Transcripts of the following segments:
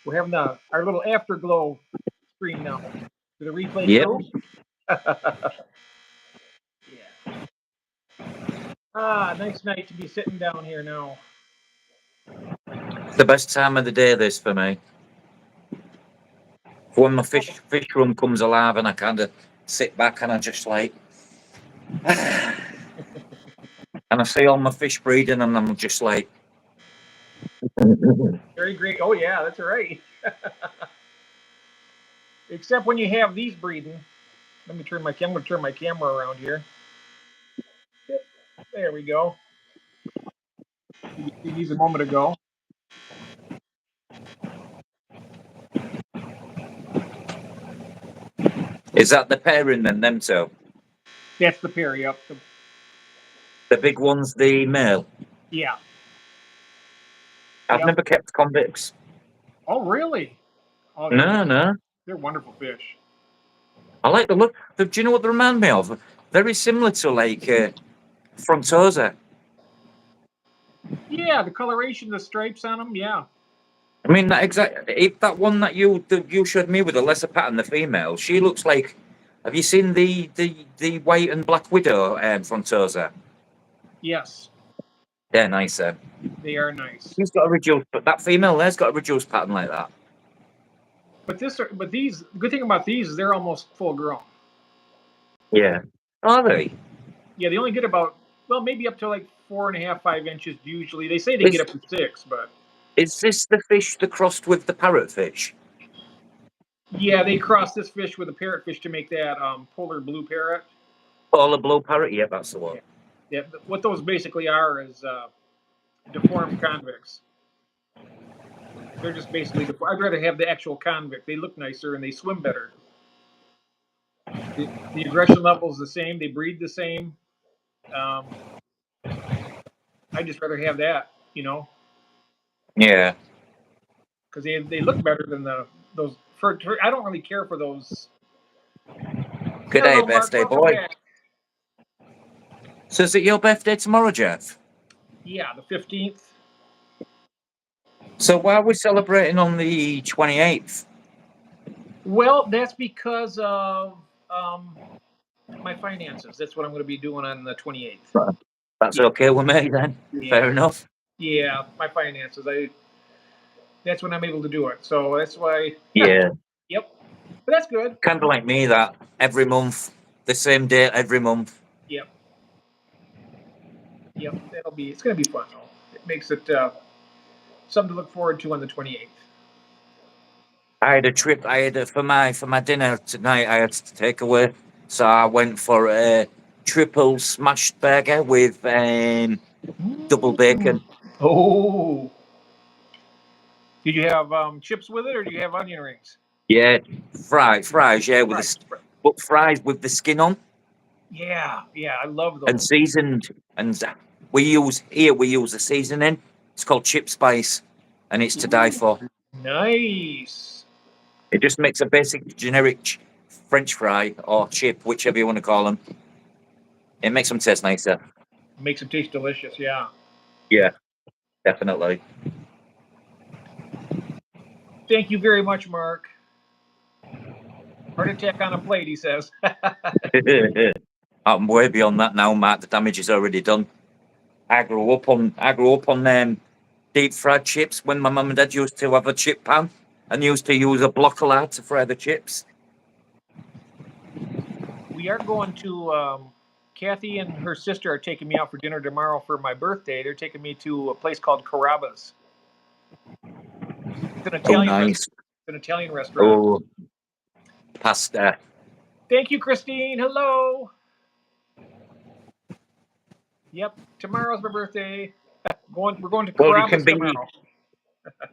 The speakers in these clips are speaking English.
We're having our little afterglow stream now. Do the replay Yep. show? Yeah. Nice night to be sitting down here now. The best time of the day, this for me. When my fish room comes alive and I kind of sit back and I just like, and I see all my fish breeding and I'm just like, Very great. Oh yeah, that's right. Except when you have these breeding. Let me turn my camera. Turn my camera around here. Yep. There we go. You see these a moment ago. is that the pairing then, them two? That's the pair. Yep. The big one's the male. Yeah. I've Yep. never kept convicts. Oh really? Oh, No. They're wonderful fish. I like the look. Do you know what they remind me of? Very similar to like Frontosa. Yeah, the coloration, the stripes on them. Yeah. I mean, that one that you showed me with the lesser pattern, the female, she looks like. Have you seen the white and black widow Frontosa? Yes. They're nicer. They are nice. She's got a reduced, but that female there's got a reduced pattern like that. But these. The good thing about these is they're almost full grown. Yeah. Are they? Yeah, they only get about maybe up to like 4.5, 5 inches usually. They say they get up to 6, but Is this the fish that crossed with the parrotfish? yeah, they cross this fish with a parrotfish to make that polar blue parrot. Polar blue parrot? Yeah, that's the one. Yeah, what those basically are is deformed convicts. They're just basically. I'd rather have the actual convict. They look nicer and they swim better. The aggression level is the same. They breed the same. I just rather have that, Yeah. because they look better than those. I don't really care for those. Good day, birthday boy. Back. So is it your birthday tomorrow, Jeff? Yeah, the 15th. So why are we celebrating on the 28th? Well, that's because of my finances. That's what I'm going to be doing on the 28th. That's okay with me then. Yeah. Fair enough. Yeah, my finances. That's when I'm able to do it. So that's why. Yeah. Yep. But that's good. Kind of like me, that every month, the same date every month. Yep. It's going to be fun though. It makes it something to look forward to on the 28th. I had a trip. For my dinner tonight. I had to take away, so I went for a triple smashed burger with double bacon. Oh. Did you have chips with it, or do you have onion rings? Yeah, fries. Yeah, but fries with the skin on. Yeah, I love those. And seasoned, and we use a seasoning. It's called chip spice, and it's to die for. Nice. It just makes a basic generic French fry or chip, whichever you want to call them. It makes them taste nicer. Makes them taste delicious. Yeah. Yeah, definitely. Thank you very much, Mark. Heart attack on a plate, he says. I'm way beyond that now, Matt. The damage is already done. I grew up on deep fried chips when my mum and dad used to have a chip pan and used to use a block of lard to fry the chips. We are going to. Kathy and her sister are taking me out for dinner tomorrow for my birthday. They're taking me to a place called Carrabba's. It's an Italian restaurant. Oh, pasta. Thank you, Christine. Hello. Yep, tomorrow's my birthday. We're going to Carrabba's tomorrow.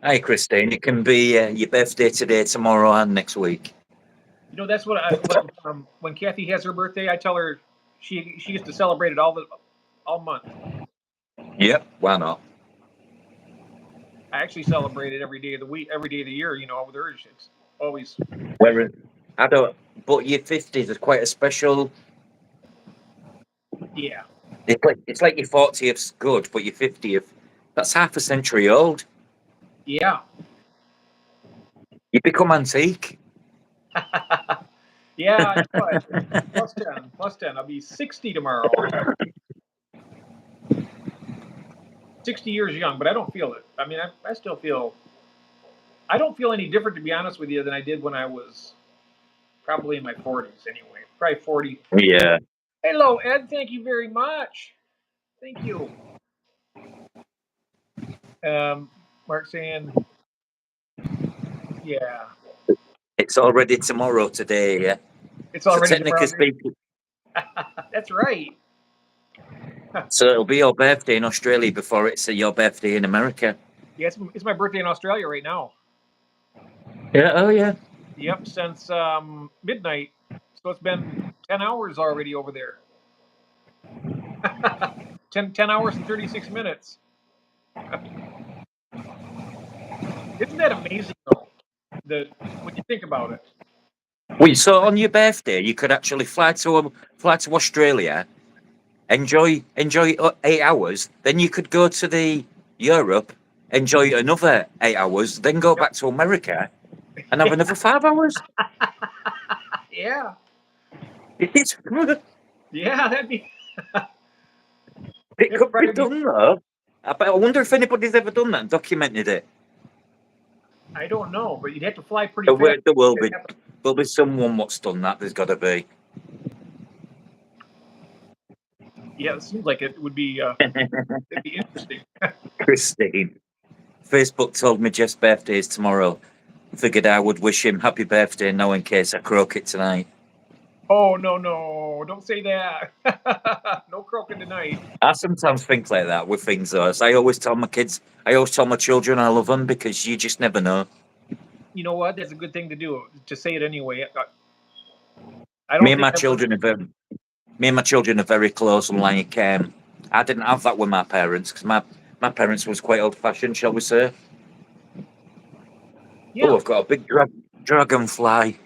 Hi, Christine. It can be your birthday today, tomorrow, and next week. That's what when Kathy has her birthday, I tell her she gets to celebrate it all month. Yep, why not? I actually celebrate it every day of the week, every day of the year. With her, it's always. I don't. But your 50th is quite a special. Yeah. It's like your 40th's good, but your 50th, that's half a century old. Yeah. You become antique. Yeah, I know it. Plus 10, plus 10. I'll be 60 tomorrow. 60 years young, but I don't feel it. I mean, I still feel, I don't feel any different, to be honest with you, than I did when I was probably in my 40s anyway. Probably 40. Yeah. Hello, Ed. Thank you very much. Thank you. Mark saying, yeah, It's already tomorrow today, yeah. it's So already tomorrow. technically speaking, That's right. so it'll be your birthday in Australia before it's your birthday in America. Yeah, it's my birthday in Australia right now. Yeah, oh yeah. Yep, since midnight. So it's been 10 hours already over there. 10 hours and 36 minutes. Isn't that amazing, though? When you think about it. Wait, so on your birthday you could actually fly to Australia, enjoy 8 hours, then you could go to the Europe, enjoy another 8 hours, then go Yep. back to America and have another 5 hours. Yeah. It's Yeah, that'd be. it It'd could be probably be. done though. I wonder if anybody's ever done that and documented it. I don't know, but you'd have to fly pretty There fast. will be. There'll be someone what's done that. There's got to be. Yeah, it seems like it would be. It'd be interesting. Christine. Facebook told me Jeff's birthday is tomorrow. Figured I would wish him happy birthday now in case I croak it tonight. Oh no! Don't say that. No croaking tonight. I sometimes think like that with things though. As I always tell my kids, I always tell my children I love them because you just never know. You know what? That's a good thing to do. To say it anyway. I don't Me and think my I would. children are very, me and my children are very close and like I didn't have that with my parents because my parents was quite old fashioned, shall we say. Yeah. Oh, I've got a big dragonfly.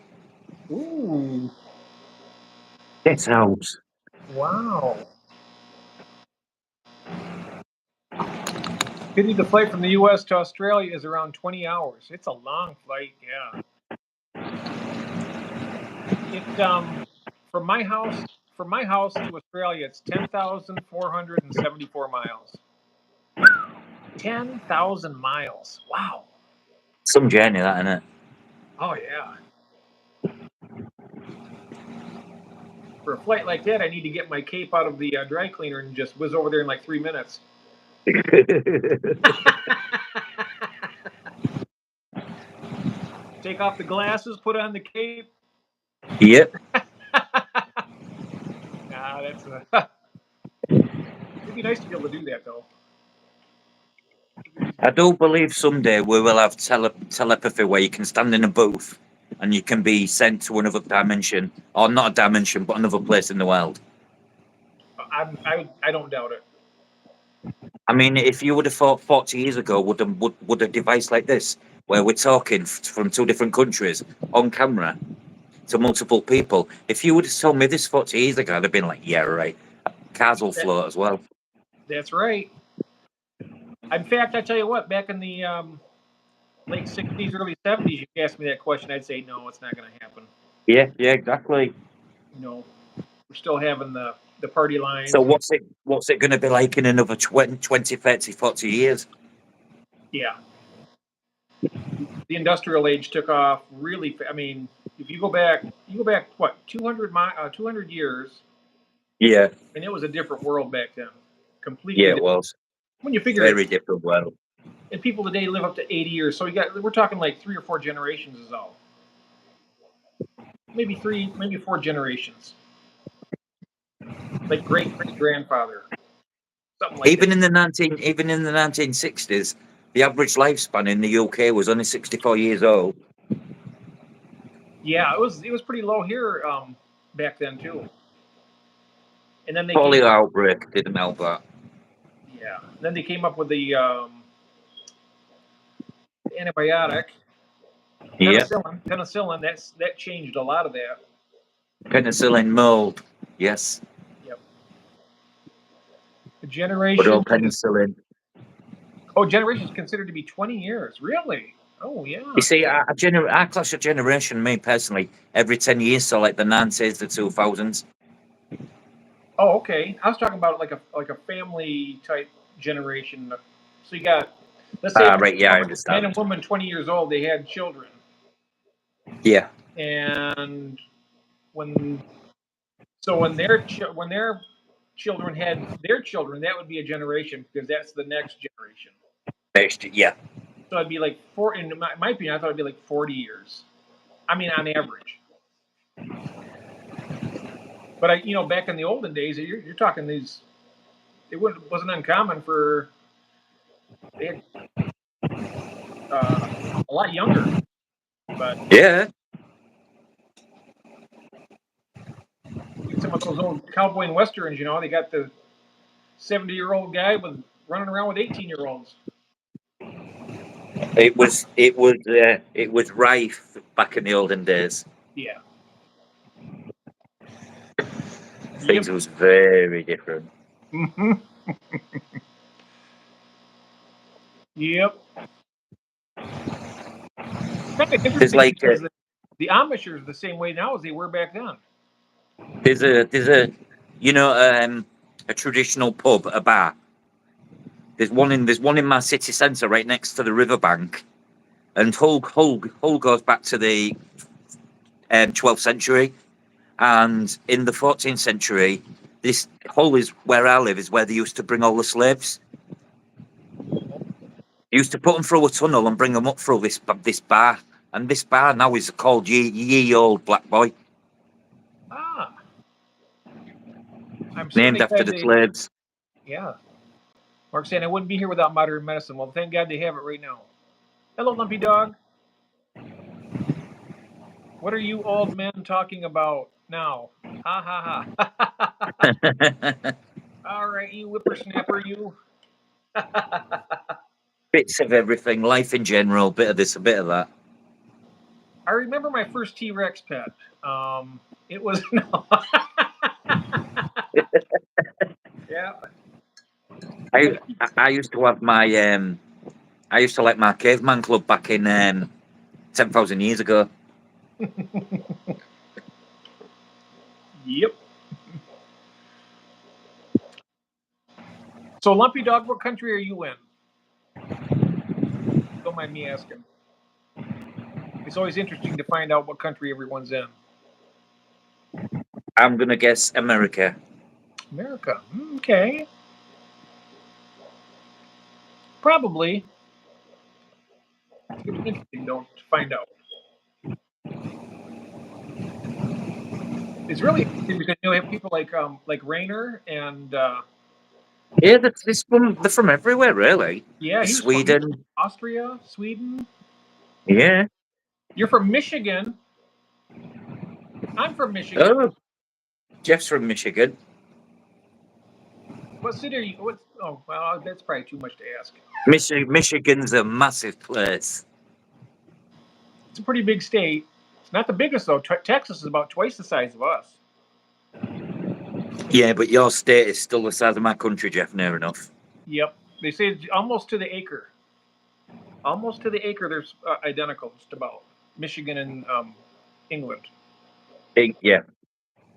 Ooh. Get out. Wow. Getting the flight from the U.S. to Australia is around 20 hours. It's a long flight. Yeah. From my house to Australia, it's 10,474 miles. 10,000 miles. Wow. Some journey, that, innit? Oh yeah. For a flight like that, I need to get my cape out of the dry cleaner and just whiz over there in like 3 minutes. Take off the glasses, put on the cape. Yep. Nah, that's it'd be nice to be able to do that though. I do believe someday we will have telepathy where you can stand in a booth and you can be sent to another dimension, or not a dimension, but another place in the world. I don't doubt it. I mean, if you would have thought 40 years ago, would a device like this, where we're talking from two different countries on camera to multiple people, if you would have told me this 40 years ago, I'd have been like, yeah, right. Cars will float as well. That's right. In fact, I tell you what, back in the late 60s, early 70s, you asked me that question, I'd say, no, it's not going to happen. Yeah, exactly. You know, we're still having the party lines. So what's it going to be like in another 20, 30, 40 years? Yeah. The industrial age took off really. I mean, if you go back what 200 years. Yeah. And it was a different world back then. Completely. Yeah, it different. was. When you figure Very it, different world. and people today live up to 80 years, so we're talking like 3 or 4 generations is all. Maybe 3, maybe 4 generations. Like great grandfather. Something like Even that. in the 1960s, the average lifespan in the UK was only 64 years old. Yeah, it was pretty low here back then too. And then they Polio outbreak didn't help that. Yeah. Then they came up with the antibiotic. Yeah. Penicillin. That changed a lot of that. Penicillin mold. Yes. Yep. Good Generation old penicillin. Generation is considered to be 20 years. Really? Oh yeah. You see, I class a generation, me personally, every 10 years, so like the 90s, the 2000s. Oh, okay. I was talking about like a family type generation. So you got, let's say, Right, yeah, I man and understand. woman, 20 years old, they had children, Yeah, and when when their children had their children, that would be a generation because that's the next generation. yeah. So it'd be like four. In my opinion, I thought it'd be like 40 years. I mean, on average. But back in the olden days, you're talking these. Wasn't uncommon for they had a lot younger. But Yeah, some of those old cowboy and westerns, they got the 70-year-old guy with running around with 18-year-olds. it was rife back in the olden days. Yeah. Yep. Things was very different. Hmm. Yep. Kind of There's interesting like because the Amish are the same way now as they were back then. there's a you know a traditional pub, a bar. There's one in my city centre right next to the riverbank, and Hull goes back to the 12th century, and in the 14th century, this Hull is where I live, is where they used to bring all the slaves. They used to put them through a tunnel and bring them up through this bar, and this bar now is called Ye Old Black Boy, Ah, I'm named certainly after glad the they. slaves. Yeah. Mark saying I wouldn't be here without modern medicine. Well, thank God they have it right now. Hello, Lumpy Dog. What are you old men talking about now? Ha ha ha. All right, you whippersnapper, you. Bits of everything, life in general, bit of this, a bit of that. I remember my first T-Rex pet. It was no. Yeah. I used to have my I used to like my caveman club back in 10,000 years ago. Yep. So, Lumpy Dog, what country are you in? Don't mind me asking. It's always interesting to find out what country everyone's in. I'm gonna guess America. America. Okay. Probably. It's going to be interesting, though, to find out. It's really interesting because you have people like Rainer and Yeah, they're from everywhere, really. yeah, he's from Sweden. Austria, Sweden. Yeah. You're from Michigan. I'm from Michigan. Oh, Jeff's from Michigan. What city are you? What? Oh, well, that's probably too much to ask. Michigan's a massive place. It's a pretty big state. It's not the biggest though. Texas is about twice the size of us. Yeah, but your state is still the size of my country, Jeff. Near enough. Yep. They say it's almost to the acre. Almost to the acre. They're identical, just about. Michigan and England. Yeah.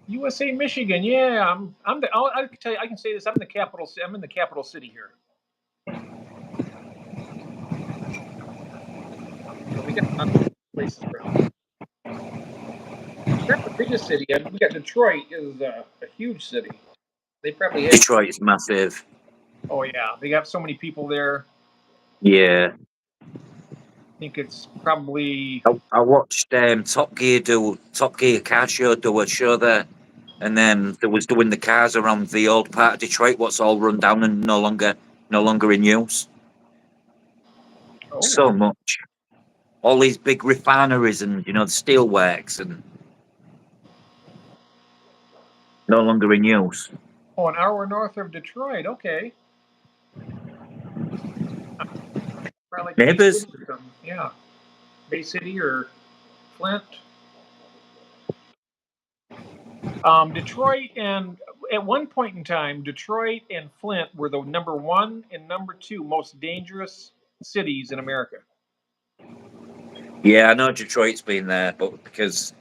USA, Michigan. Yeah, I can tell you. I can say this. I'm in the capital. I'm in the capital city here. So we got places around. Not the biggest city. I mean, we got Detroit is a huge city. They probably have. Detroit is massive. Oh yeah, they got so many people there. Yeah. I think it's probably. I watched Top Gear car show do a show there, and then there was doing the cars around the old part of Detroit, what's all run down and no longer in use. Oh. So much. All these big refineries and the steelworks and no longer in use. Oh, an hour north of Detroit. Okay. Probably like Bay Neighbours. City or something. Yeah. Bay City or Flint. Detroit and at one point in time, Detroit and Flint were the number one and number two most dangerous cities in America. Yeah, I know Detroit's been there, but because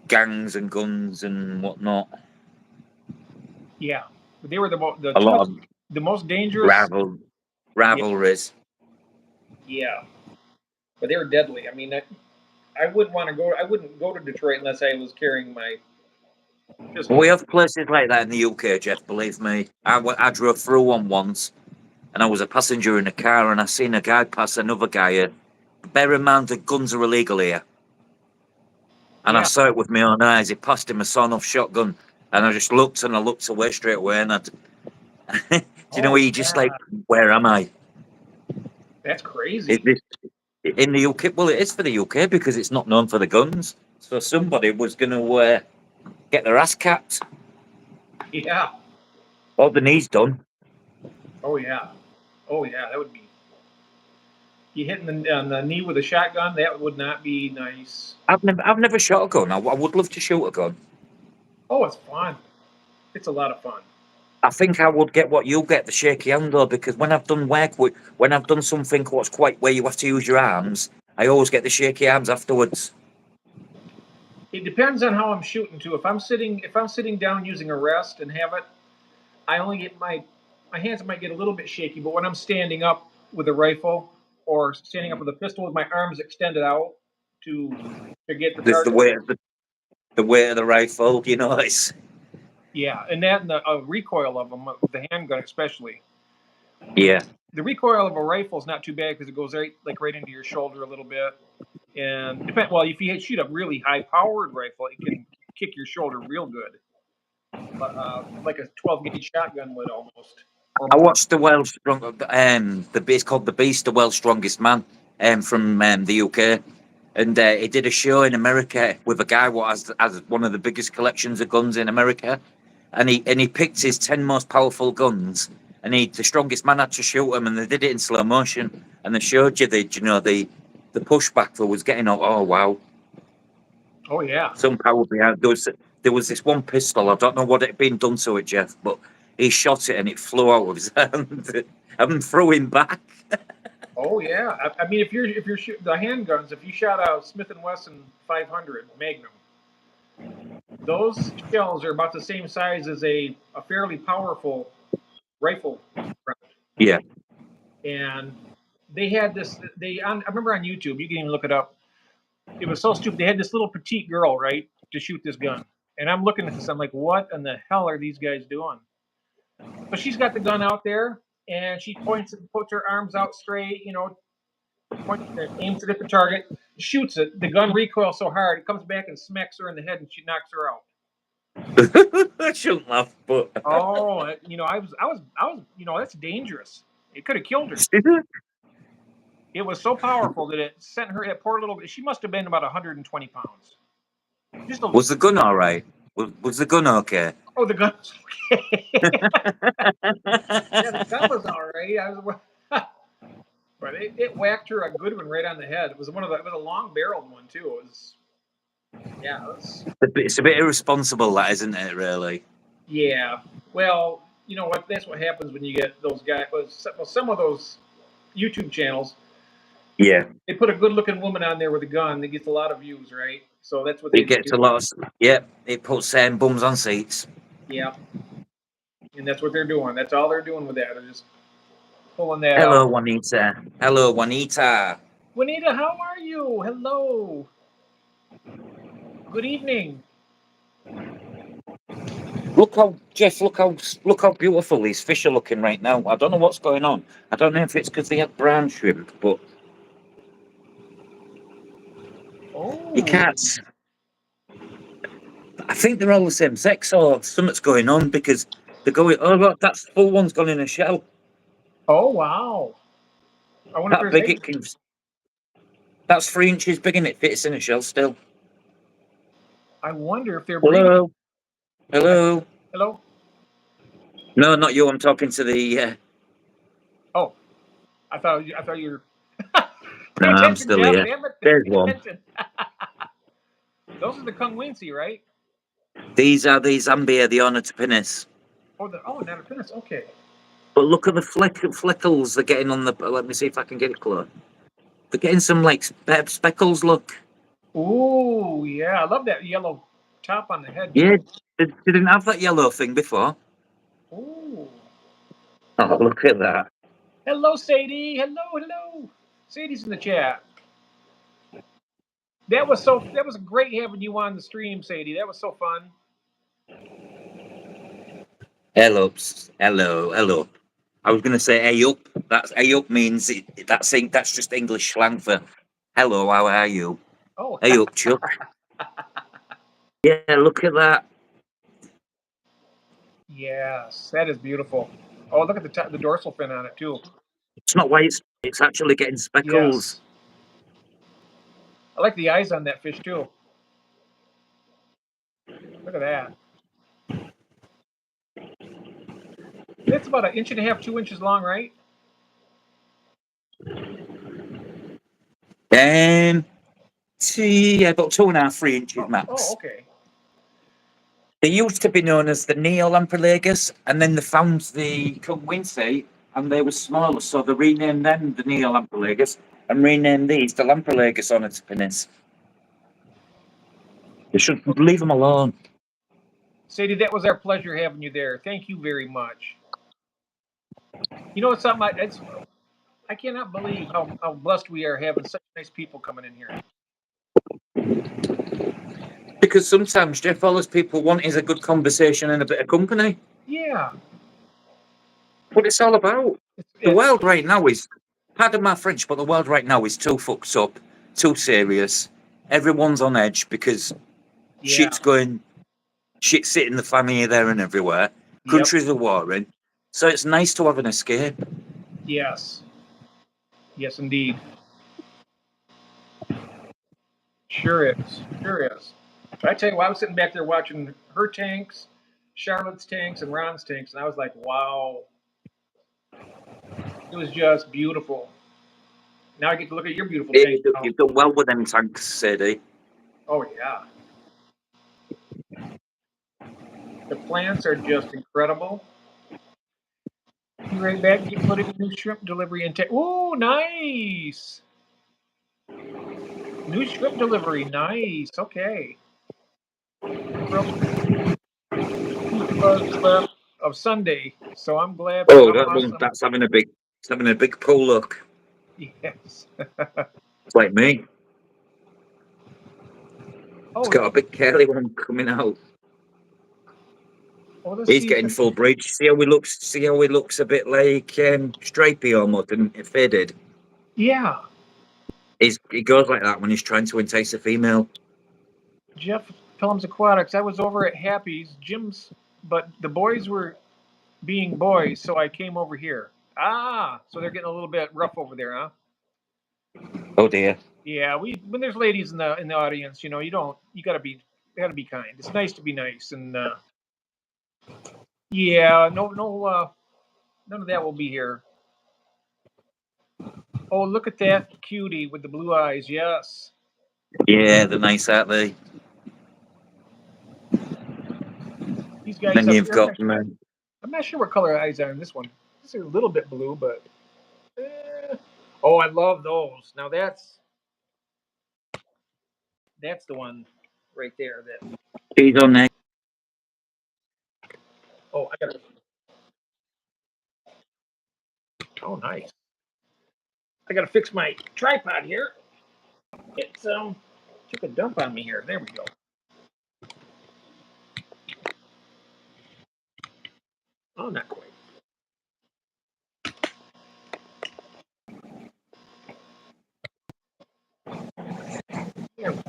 gangs and guns and whatnot, Yeah, but they were the a two lot most of the most dangerous. rival Yeah, rivalries. yeah, but they were deadly. I mean, I wouldn't want to go. I wouldn't go to Detroit unless I was carrying my pistol. We have places like that in the UK, Jeff. Believe me, I drove through one once, and I was a passenger in a car, and I seen a guy pass another guy. Bear in mind that guns are illegal here, and I Yeah. saw it with my own eyes. He passed him a sawn-off shotgun, and I just looked and I looked away straight away, and do you know Oh where you just like, yeah, where am I? that's Is crazy. this in the UK? Well, it is for the UK because it's not known for the guns. So somebody was going to get their ass capped Yeah. or the knees done. Oh yeah. Oh yeah. That would be you hitting on the knee with a shotgun. That would not be nice. I've never shot a gun. I would love to shoot a gun. Oh, it's fun. It's a lot of fun. I think I would get what you get, the shaky hand though, because when I've done when I've done something what's quite where you have to use your arms, I always get the shaky arms afterwards. It depends on how I'm shooting too. If I'm sitting down using a rest and have it, I only get my hands might get a little bit shaky. But when I'm standing up with a rifle or standing up with a pistol with my arms extended out to to get the There's target. the weight of the rifle, you know. It's Yeah, and that and the recoil of them, the handgun especially. The yeah. the recoil of a rifle is not too bad because it goes right into your shoulder a little bit. And well, if you shoot a really high powered rifle, it can kick your shoulder real good, like a 12 gauge shotgun would almost or I more. watched the world's strong it's called The Beast, the world's strongest man, from the UK, and he did a show in America with a guy what has one of the biggest collections of guns in America, and he picked his 10 most powerful guns, and the strongest man had to shoot them, and they did it in slow motion, and they showed you the pushback that was getting up. Oh wow, Oh yeah. some power behind. There was this one pistol. I don't know what had been done to it, Jeff, but he shot it and it flew out of his hand and threw him back. Oh yeah. I mean, if you're shooting the handguns, if you shot a Smith and Wesson 500 Magnum, those shells are about the same size as a fairly powerful rifle round. Yeah, And they had this. I remember on YouTube. You can even look it up. It was so stupid. They had this little petite girl, right, to shoot this gun. And I'm looking at this. I'm like, what in the hell are these guys doing? But she's got the gun out there, and she points and puts her arms out straight. Points, aims it at the target, shoots it. The gun recoils so hard, it comes back and smacks her in the head, and she knocks her out. I shouldn't laugh, but Oh, that's dangerous. It could have killed her. It was so powerful that it sent her. That poor little. She must have been about 120 pounds. Just a. was the gun all right? Was the gun okay? Oh, the gun was okay. Yeah, the gun was all right. But it whacked her a good one right on the head. It was a long barreled one too. It was. Yeah, it was. It's a bit irresponsible, that isn't it? Really? Yeah. Well, you know what? That's what happens when you get those guys. Well, some of those YouTube channels, Yeah, they put a good looking woman on there with a gun that gets a lot of views, right? So that's what they it gets do. a lot. Yeah, it puts bums on seats. Yeah, and that's what they're doing. That's all they're doing with that. They're just pulling that Hello, out. Juanita. Hello, Juanita. Juanita, how are you? Hello. Good evening. Look how Jeff. Look how beautiful these fish are looking right now. I don't know what's going on. I don't know if it's because they had brown shrimp, but you Oh. can't. I think they're all the same sex, or something's going on because they're going. Oh, look, that's full one's gone in a shell. Oh wow. I wonder if That there's big eggs. it can. That's 3 inches big and it fits in a shell still. I wonder if they're breeding. Hello, hello. Hello. No, not you. I'm talking to the. Oh, I thought you were. No, Pay I'm attention, still Jeff. here. Damn it. There's Pay one. attention. Those are the Kung Wincy, right? These are the Zambia, the Ornitopinnis. Not a penis. Okay. But look at the fleckles they're getting on the. Let me see if I can get it close. They're getting some like speckles. Look. Ooh, yeah, I love that yellow top on the head Yeah, too. they didn't have that yellow thing before. Ooh. Oh, look at that. Hello, Sadie. Hello. Sadie's in the chat. That was great having you on the stream, Sadie. That was so fun. Hello, hello. I was going to say hey up. That's hey up means that's just English slang for hello. How are you? Oh, Hey up, Chuck. Yeah, look at that. yes, that is beautiful. Oh, look at the dorsal fin on it too. It's not white. It's actually getting speckles. Yes, I like the eyes on that fish too. Look at that. It's about 1.5 inches, 2 inches long, right? Yeah, about 2.5, 3 inches Oh, max. okay. They used to be known as the Neolampralagus, and then they found the Cumwincy, and they were smaller, so they renamed them the Neolampralagus and renamed these the Lampralagus ornithopinis. They should leave them alone. Sadie, that was our pleasure having you there. Thank you very much. You know, it's something. I cannot believe how blessed we are having such nice people coming in here. Because sometimes, Jeff, all those people want is a good conversation and a bit of company. Yeah. What it's all about. The It's world right now is, pardon my French, but the world right now is too fucked up, too serious. Everyone's on edge because yeah. shit's hitting the fan here, there, and everywhere. Yep. Countries are warring. So it's nice to have an escape. Yes. Yes, indeed. Sure is. Sure is. But I tell you what, I was sitting back there watching her tanks, Charlotte's tanks, and Ron's tanks, and I was like, wow. It was just beautiful. Now I get to look at your beautiful Yeah, tank now. you've done well with them tanks, Sadie. Oh, yeah. The plants are just incredible. Be right back. Get put in new shrimp delivery and Ooh, nice. New shrimp delivery. Nice. Okay. Left of Sunday, so I'm glad. Oh, How that one, awesome! that's having a big pull look. Yes. It's like me. It's Oh, got a big curly one coming out. let's He's see. getting full bridge. See how he looks. See how he looks a bit like stripey almost and faded. Yeah, He goes like that when he's trying to entice a female. Jeff Pelhams Aquatics. I was over at Happy's, Jim's, but the boys were being boys, so I came over here. Ah, so they're getting a little bit rough over there, huh? Oh dear. Yeah, when there's ladies in the audience, you know, you gotta be kind. It's nice to be nice, and yeah, none of that will be here. Oh, look at that cutie with the blue eyes. Yes. Yeah, they're nice, aren't they? These guys Then up you've here. got I'm not sure what color eyes are in this one. This is a little bit blue, but oh, I love those. Now that's the one right there. That she's on there. oh, I got. Oh, nice. I got to fix my tripod here. It's took a dump on me here. There we go. Oh, not quite. There we go.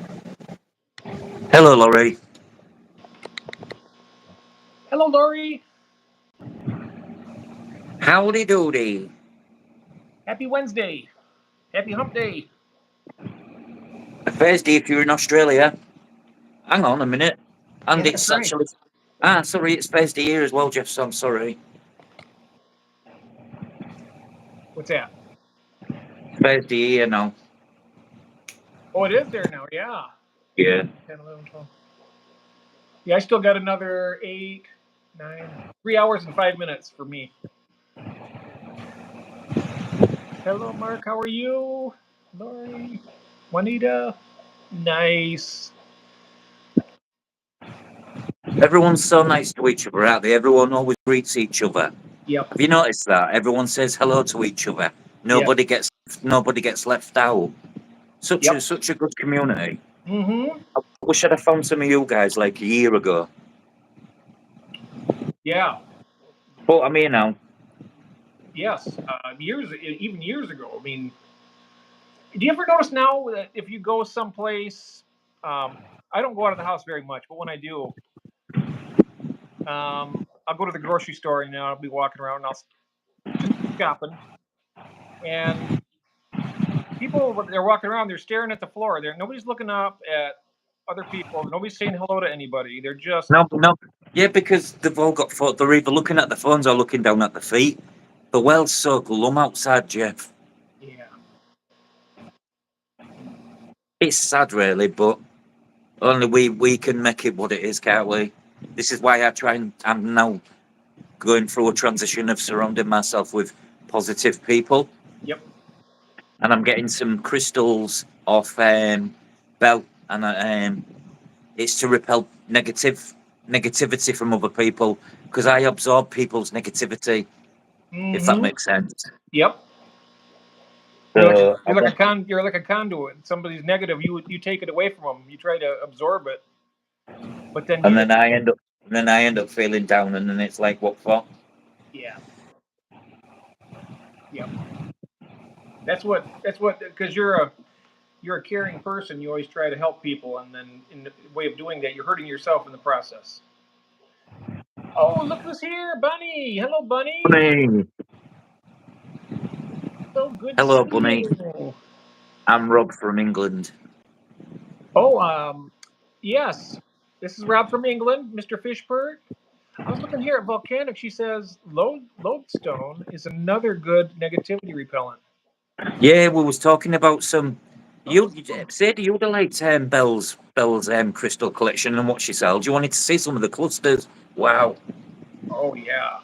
Hello, Laurie. Hello, Lori. Howdy doody. Happy Wednesday. Happy Hump Day. A Thursday if you're in Australia. Hang on a minute. Yeah, And that's it's right. actually sorry, it's Thursday here as well, Jeff. So I'm sorry. What's that? Thursday here now. Oh, it is there now. Yeah. Yeah. 10, 11, 12. Yeah, I still got another 8, 9, 3 hours and 5 minutes for me. Hello, Mark. How are you? Lori, Juanita, nice. Everyone's so nice to each other out there. Everyone always greets each other. Yep. Have you noticed that? Everyone says hello to each other. Yeah. Nobody gets left out. Yep. Such a good community. Mm-hmm. I wish I'd have found some of you guys like a year ago. Yeah. But I'm here now. Yes. Even years ago. I mean, do you ever notice now that if you go someplace, I don't go out of the house very much, but when I do, I'll go to the grocery store and I'll be walking around and I'll just shopping, and people when they're walking around, they're staring at the floor. Nobody's looking up at other people. Nobody's saying hello to anybody. They're just No. Yeah, because they've all got they're either looking at the phones or looking down at the feet. The world's so glum outside, Jeff. yeah. It's sad, really, but only we can make it what it is, can't we? This is why I'm now going through a transition of surrounding myself with positive people, Yep. and I'm getting some crystals off Bell, and it's to repel negativity from other people because I absorb people's negativity, if that Mm-hmm. makes sense. Yep. So I want, You're like a conduit. Somebody's negative, you take it away from them. You try to absorb it, but then and you then I end up feeling down, and then it's like, what for? yeah. Yep. That's what because you're a caring person. You always try to help people, and then in the way of doing that, you're hurting yourself in the process. Oh, look who's here, Bunny! Hello, Bunny. Bunny. So good to Hello, see Bunny. you. I'm Rob from England. Oh, yes. This is Rob from England, Mr. Fishbird. I was looking here at volcanic. She says lodestone is another good negativity repellent. Yeah, we was talking about some. You Awesome. said you'd have liked Bell's crystal collection and what she sells. You wanted to see some of the clusters. Wow, Oh yeah.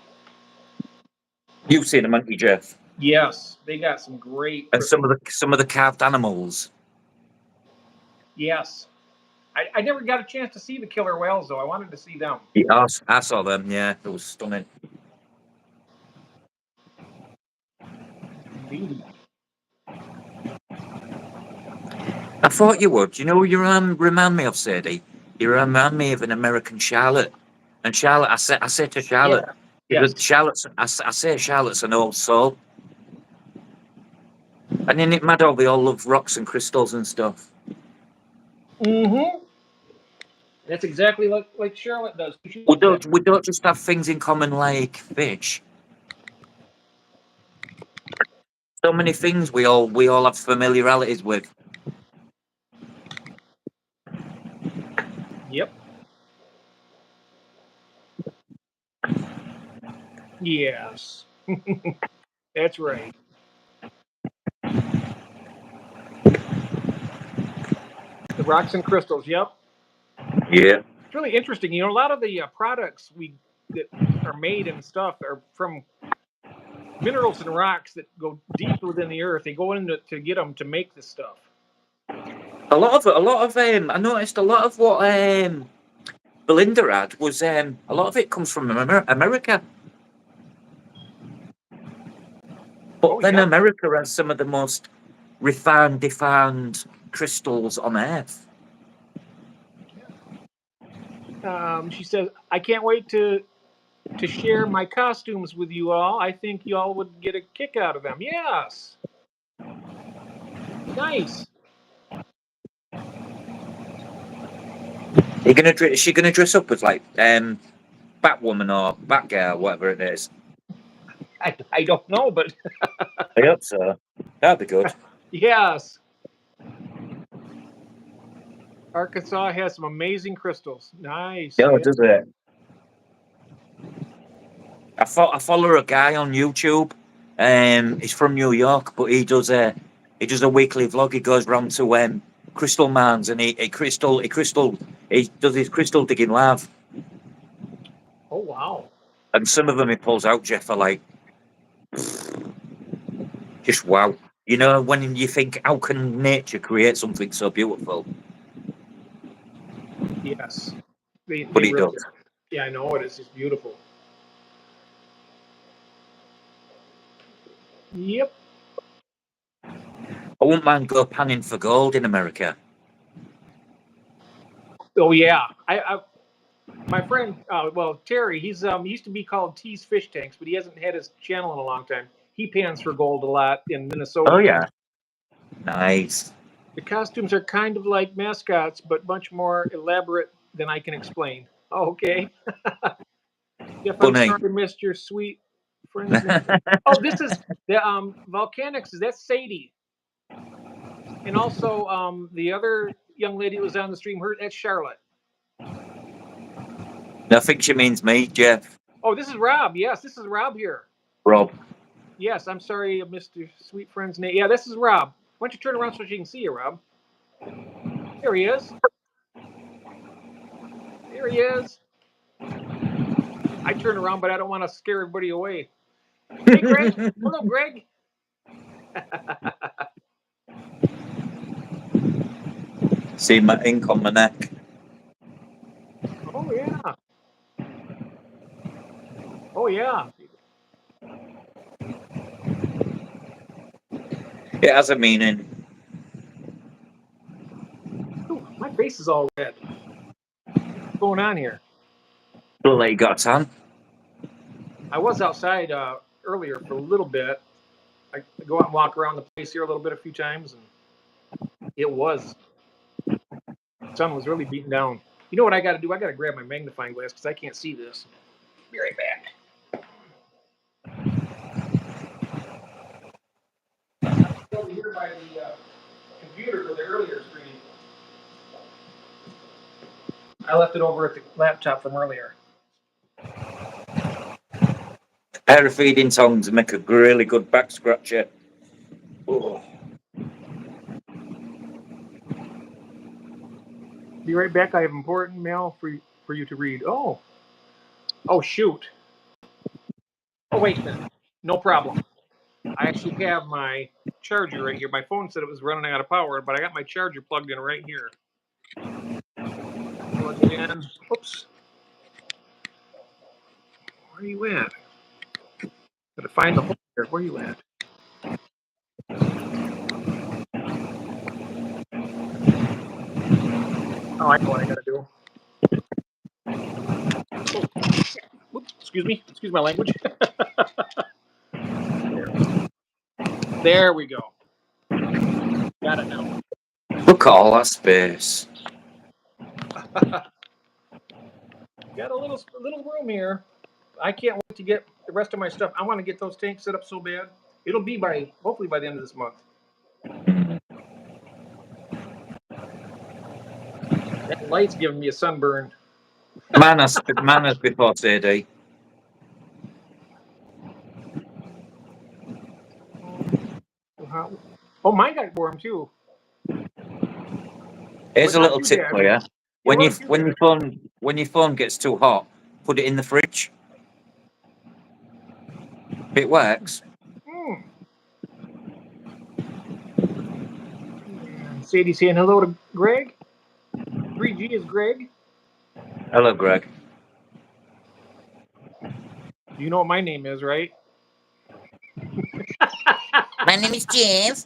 you've seen them, haven't you, Jeff? Yes, they got some great And crystal. some of the carved animals. Yes. I never got a chance to see the killer whales though. I wanted to see them. Yeah, I saw them. Yeah, it was stunning. Indeed. I thought you would. You know, who you remind me of, Sadie. You remind me of an American Charlotte. And Charlotte, I say to Charlotte, Yeah. Yes. I say Charlotte's an old soul. And in it mad how they all love rocks and crystals and stuff. Mm-hmm. That's exactly like Charlotte does. She loves that. We don't just have things in common like fish. So many things we all have familiarities with. Yep. Yes. That's right. The rocks and crystals. Yep. Yeah. It's really interesting. A lot of the products we that are made and stuff are from minerals and rocks that go deep within the earth. They go in to get them to make this stuff. A lot of I noticed a lot of what Belinda had was a lot of it comes from America. But Oh then yeah. America has some of the most defined crystals on Earth. She says, "I can't wait to share my costumes with you all. I think you all would get a kick out of them." Yes. Nice. Is she gonna dress up as like Batwoman or Batgirl, whatever it is? I don't know, but I hope so. That'd be good. yes. Arkansas has some amazing crystals. Nice. Yeah, Yeah. does it? I follow a guy on YouTube. He's from New York, but he does a weekly vlog. He goes round to crystal mines and he does his crystal digging live. Oh wow. And some of them he pulls out, Jeff, are like just wow. You know, when you think, how can nature create something so beautiful? Yes, they But they it really does. are. Yeah, I know it is. It's beautiful. Yep. I wouldn't mind go panning for gold in America. Oh yeah. I my friend, well Terry, he used to be called T's Fish Tanks, but he hasn't had his channel in a long time. He pans for gold a lot in Oh Minnesota. yeah, nice, The costumes are kind of like mascots, but much more elaborate than I can explain. Oh, okay. Jeff, I'm funny. sorry I missed your sweet friend's name. Oh, this is the Volcanics. Is that Sadie? And also the other young lady that was on the stream, her that's Charlotte. I think she means me, Jeff. Oh, this is Rob. Yes, this is Rob here. Rob. Yes, I'm sorry I missed your sweet friend's name. Yeah, this is Rob. Why don't you turn around so she can see you, Rob? There he is. There he is. I turn around, but I don't want to scare everybody away. Hey, Greg. Hello, Greg. See my ink on my neck. Oh yeah. Oh yeah. It has a meaning. Ooh, my face is all red. What's going on here? Look like you got a tan. I was outside earlier for a little bit. I go out and walk around the place here a little bit a few times, and it was the sun was really beating down. You know what I got to do? I got to grab my magnifying glass because I can't see this. Be right back. Over here by the computer for the earlier stream. I left it over at the laptop from earlier. Pair of feeding tongs make a really good back scratcher. Oh. Be right back. I have important mail for you to read. Oh shoot. Oh wait, then. No problem. I actually have my charger right here. My phone said it was running out of power, but I got my charger plugged in right here. Plug it in. Oops. Where are you at? Gotta find the hole here. Where are you at? Oh, I know what I gotta do. Oh, oops, excuse me. Excuse my language. There we go. Got it now. Look at all that space. Got a little room here. I can't wait to get the rest of my stuff. I want to get those tanks set up so bad. It'll be hopefully by the end of this month. That light's giving me a sunburn. Manners before CD. Oh, mine got warm too, Here's but a not little too tip bad. for you. It When you wasn't too bad. when your phone gets too hot, put it in the fridge. It works. Mm. Sadie saying hello to Greg. 3G is Greg. Hello, Greg. You know what my name is, right? My name is Jeff.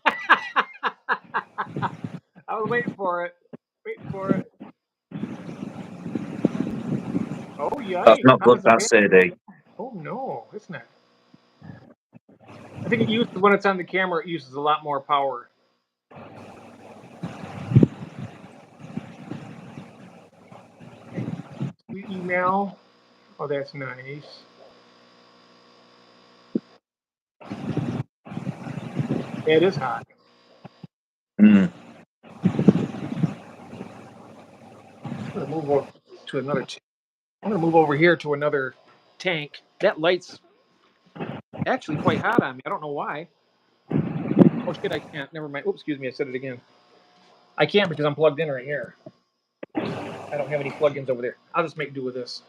I was waiting for it. Waiting for it. Oh, That's yikes. not How good, does the that's battery go? CD. Oh, no. It's not. I think it uses, when it's on the camera, it uses a lot more power. Sweet email. Oh, that's nice. Yeah, it is hot. Mm. I'm gonna move over to another. I'm gonna move over here to another tank. That light's actually quite hot on me. I don't know why. Oh shit! I can't. Never mind. Oops, excuse me. I said it again. I can't because I'm plugged in right here. I don't have any plugins over there. I'll just make do with this.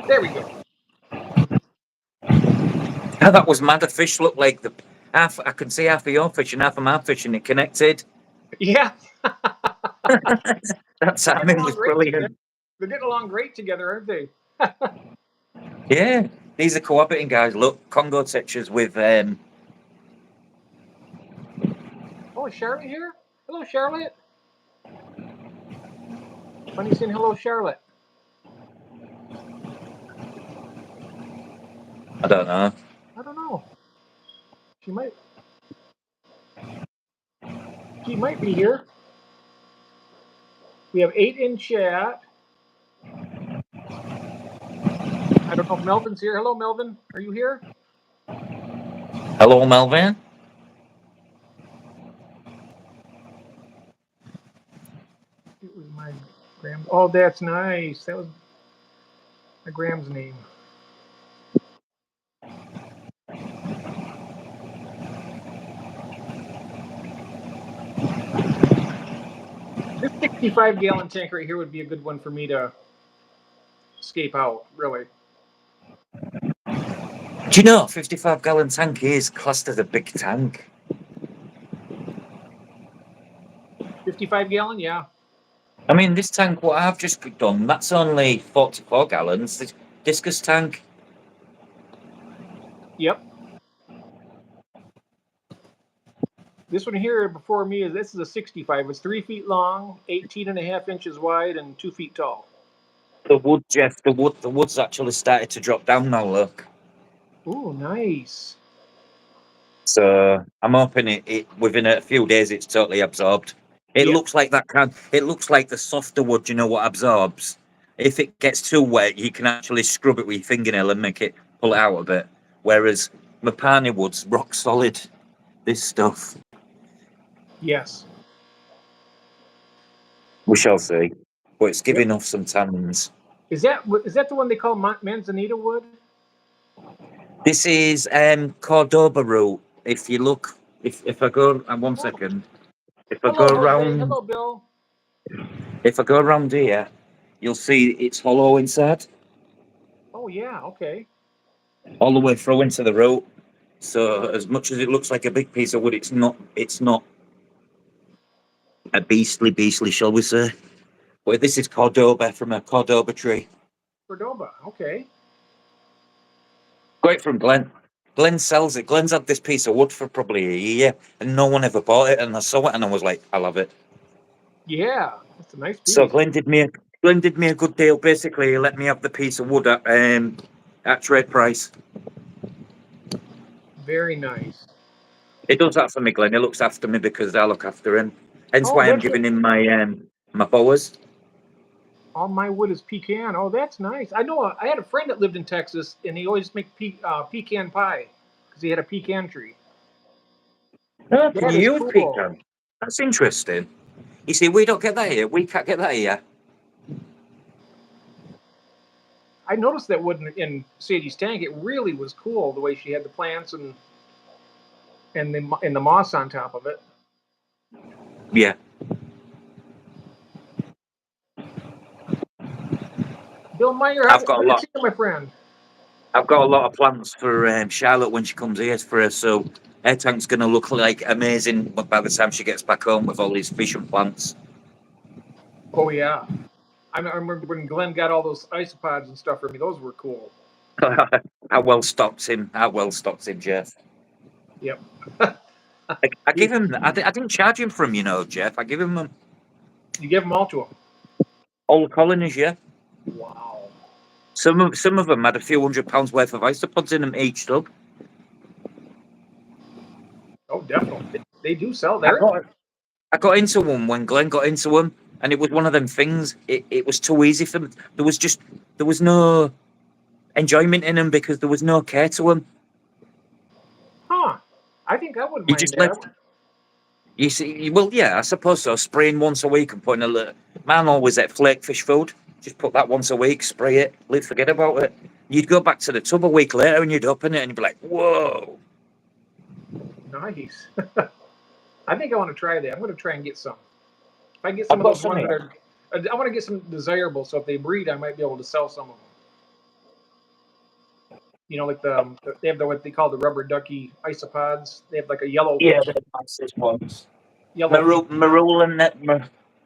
There we go. Yeah, that was mad. The fish looked like the half. I could see half of your fish and half of my fish, and it connected. Yeah, That they're getting timing along was great together. brilliant. They're getting along great together, aren't they? Yeah, these are cohabiting guys. Look, Congo textures with Oh, is Charlotte here? Hello, Charlotte. Funny saying hello, Charlotte. I don't know. I don't know. She might. She might be here. We have 8 in chat. I don't know if Melvin's here. Hello, Melvin. Are you here? Hello, Melvin. It was my Graham. Oh, that's nice. That was my Graham's name. This 65-gallon tank right here would be a good one for me to escape out, really. Do you know 55-gallon tank is classed as a big tank? 55-gallon, yeah. I mean, this tank, what I've just done, that's only 44 gallons. This discus tank, Yep. This one here before me this is a 65. It's 3 feet long, 18.5 inches wide, and 2 feet tall. the wood, Jeff, the wood's actually started to drop down now. Look, Ooh, nice. so I'm hoping it within a few days it's totally absorbed. It Yeah. looks like that can. It looks like the softer wood. You know what absorbs? If it gets too wet, you can actually scrub it with your fingernail and make it pull it out a bit. Whereas Mapani wood's rock solid. This stuff, Yes. we shall see. But it's Yep. giving off some tannins. Is that the one they call manzanita wood? This is Cordoba root. If you look, if I go, one Oh, second. If I go hello, Jose. around, Hello, Bill. if I go around here, you'll see it's hollow inside, Oh, yeah. Okay. all the way through into the root. So as much as it looks like a big piece of wood, it's not. It's not a beastly, shall we say? But this is Cordoba from a Cordoba tree. Cordoba. Okay. Got it from Glenn. Glenn sells it. Glenn's had this piece of wood for probably a year, and no one ever bought it. And I saw it, and I was like, I love it. Yeah. That's a nice So piece. Glenn did me a good deal. Basically, he let me have the piece of wood at trade price. Very nice. He does that for me, Glenn. He looks after me because I look after him. Hence Oh, why I'm that's it. giving him my boas. All my wood is pecan. Oh, that's nice. I know. I had a friend that lived in Texas, and he always make pecan pie because he had a pecan tree. Oh, can That you is use cool. pecan? That's interesting. You see, we don't get that here. We can't get that here. I noticed that wood in Sadie's tank. It really was cool the way she had the plants and the moss on top of it. Yeah, Bill Meyer, I've got a good to lot. see you, my friend. I've got a lot of plans for Charlotte when she comes here for her. So her tank's going to look like amazing by the time she gets back home with all these fish and plants. Oh yeah, I remember when Glenn got all those isopods and stuff for me. Those were cool. How well stocked him? How well stocked him, Jeff? Yep. I give him. I didn't charge him for him, you know, Jeff. I give him You give them all to him. all the colonies, yeah. Wow. Some of them had a few £100 worth of isopods in them each tub. Oh, definitely. They do sell I there. got I got into one when Glenn got into them, and it was one of them things. It was too easy for them. There was no enjoyment in them because there was no care to them. Huh. I think I wouldn't You mind just that. left. You see, well, yeah, I suppose so. Spraying once a week and putting a little. Man always ate flake fish food. Just put that once a week, spray it, forget about it. You'd go back to the tub a week later and you'd open it and you'd be like, whoa. Nice. I think I want to try that. I'm going to try and get some. If I get some I've of got those some ones that here. are, I want to get some desirable. So if they breed, I might be able to sell some of them. You know, like they have what they call the rubber ducky isopods. They have like a yellow Yeah, the nicest ones. yellow feet.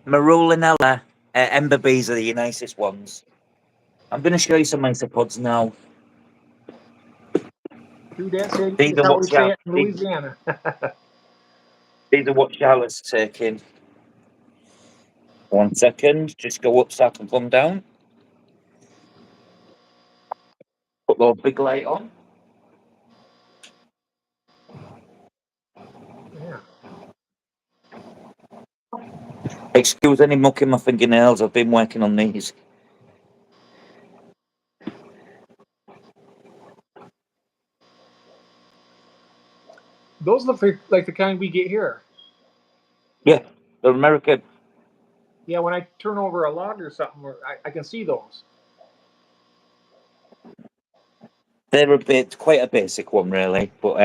Marulinella, Ember bees are the nicest ones. I'm going to show you some isopods now. True that, Sadie, These is are how what we say it in Louisiana. these are what Charlotte's taking. 1 second, just go up so I can come down. Put the big light on. Yeah. Excuse any muck in my fingernails. I've been working on these. Those look like the kind we get here. Yeah, they're American. Yeah, when I turn over a log or something, I can see those. They're quite a basic one, really. But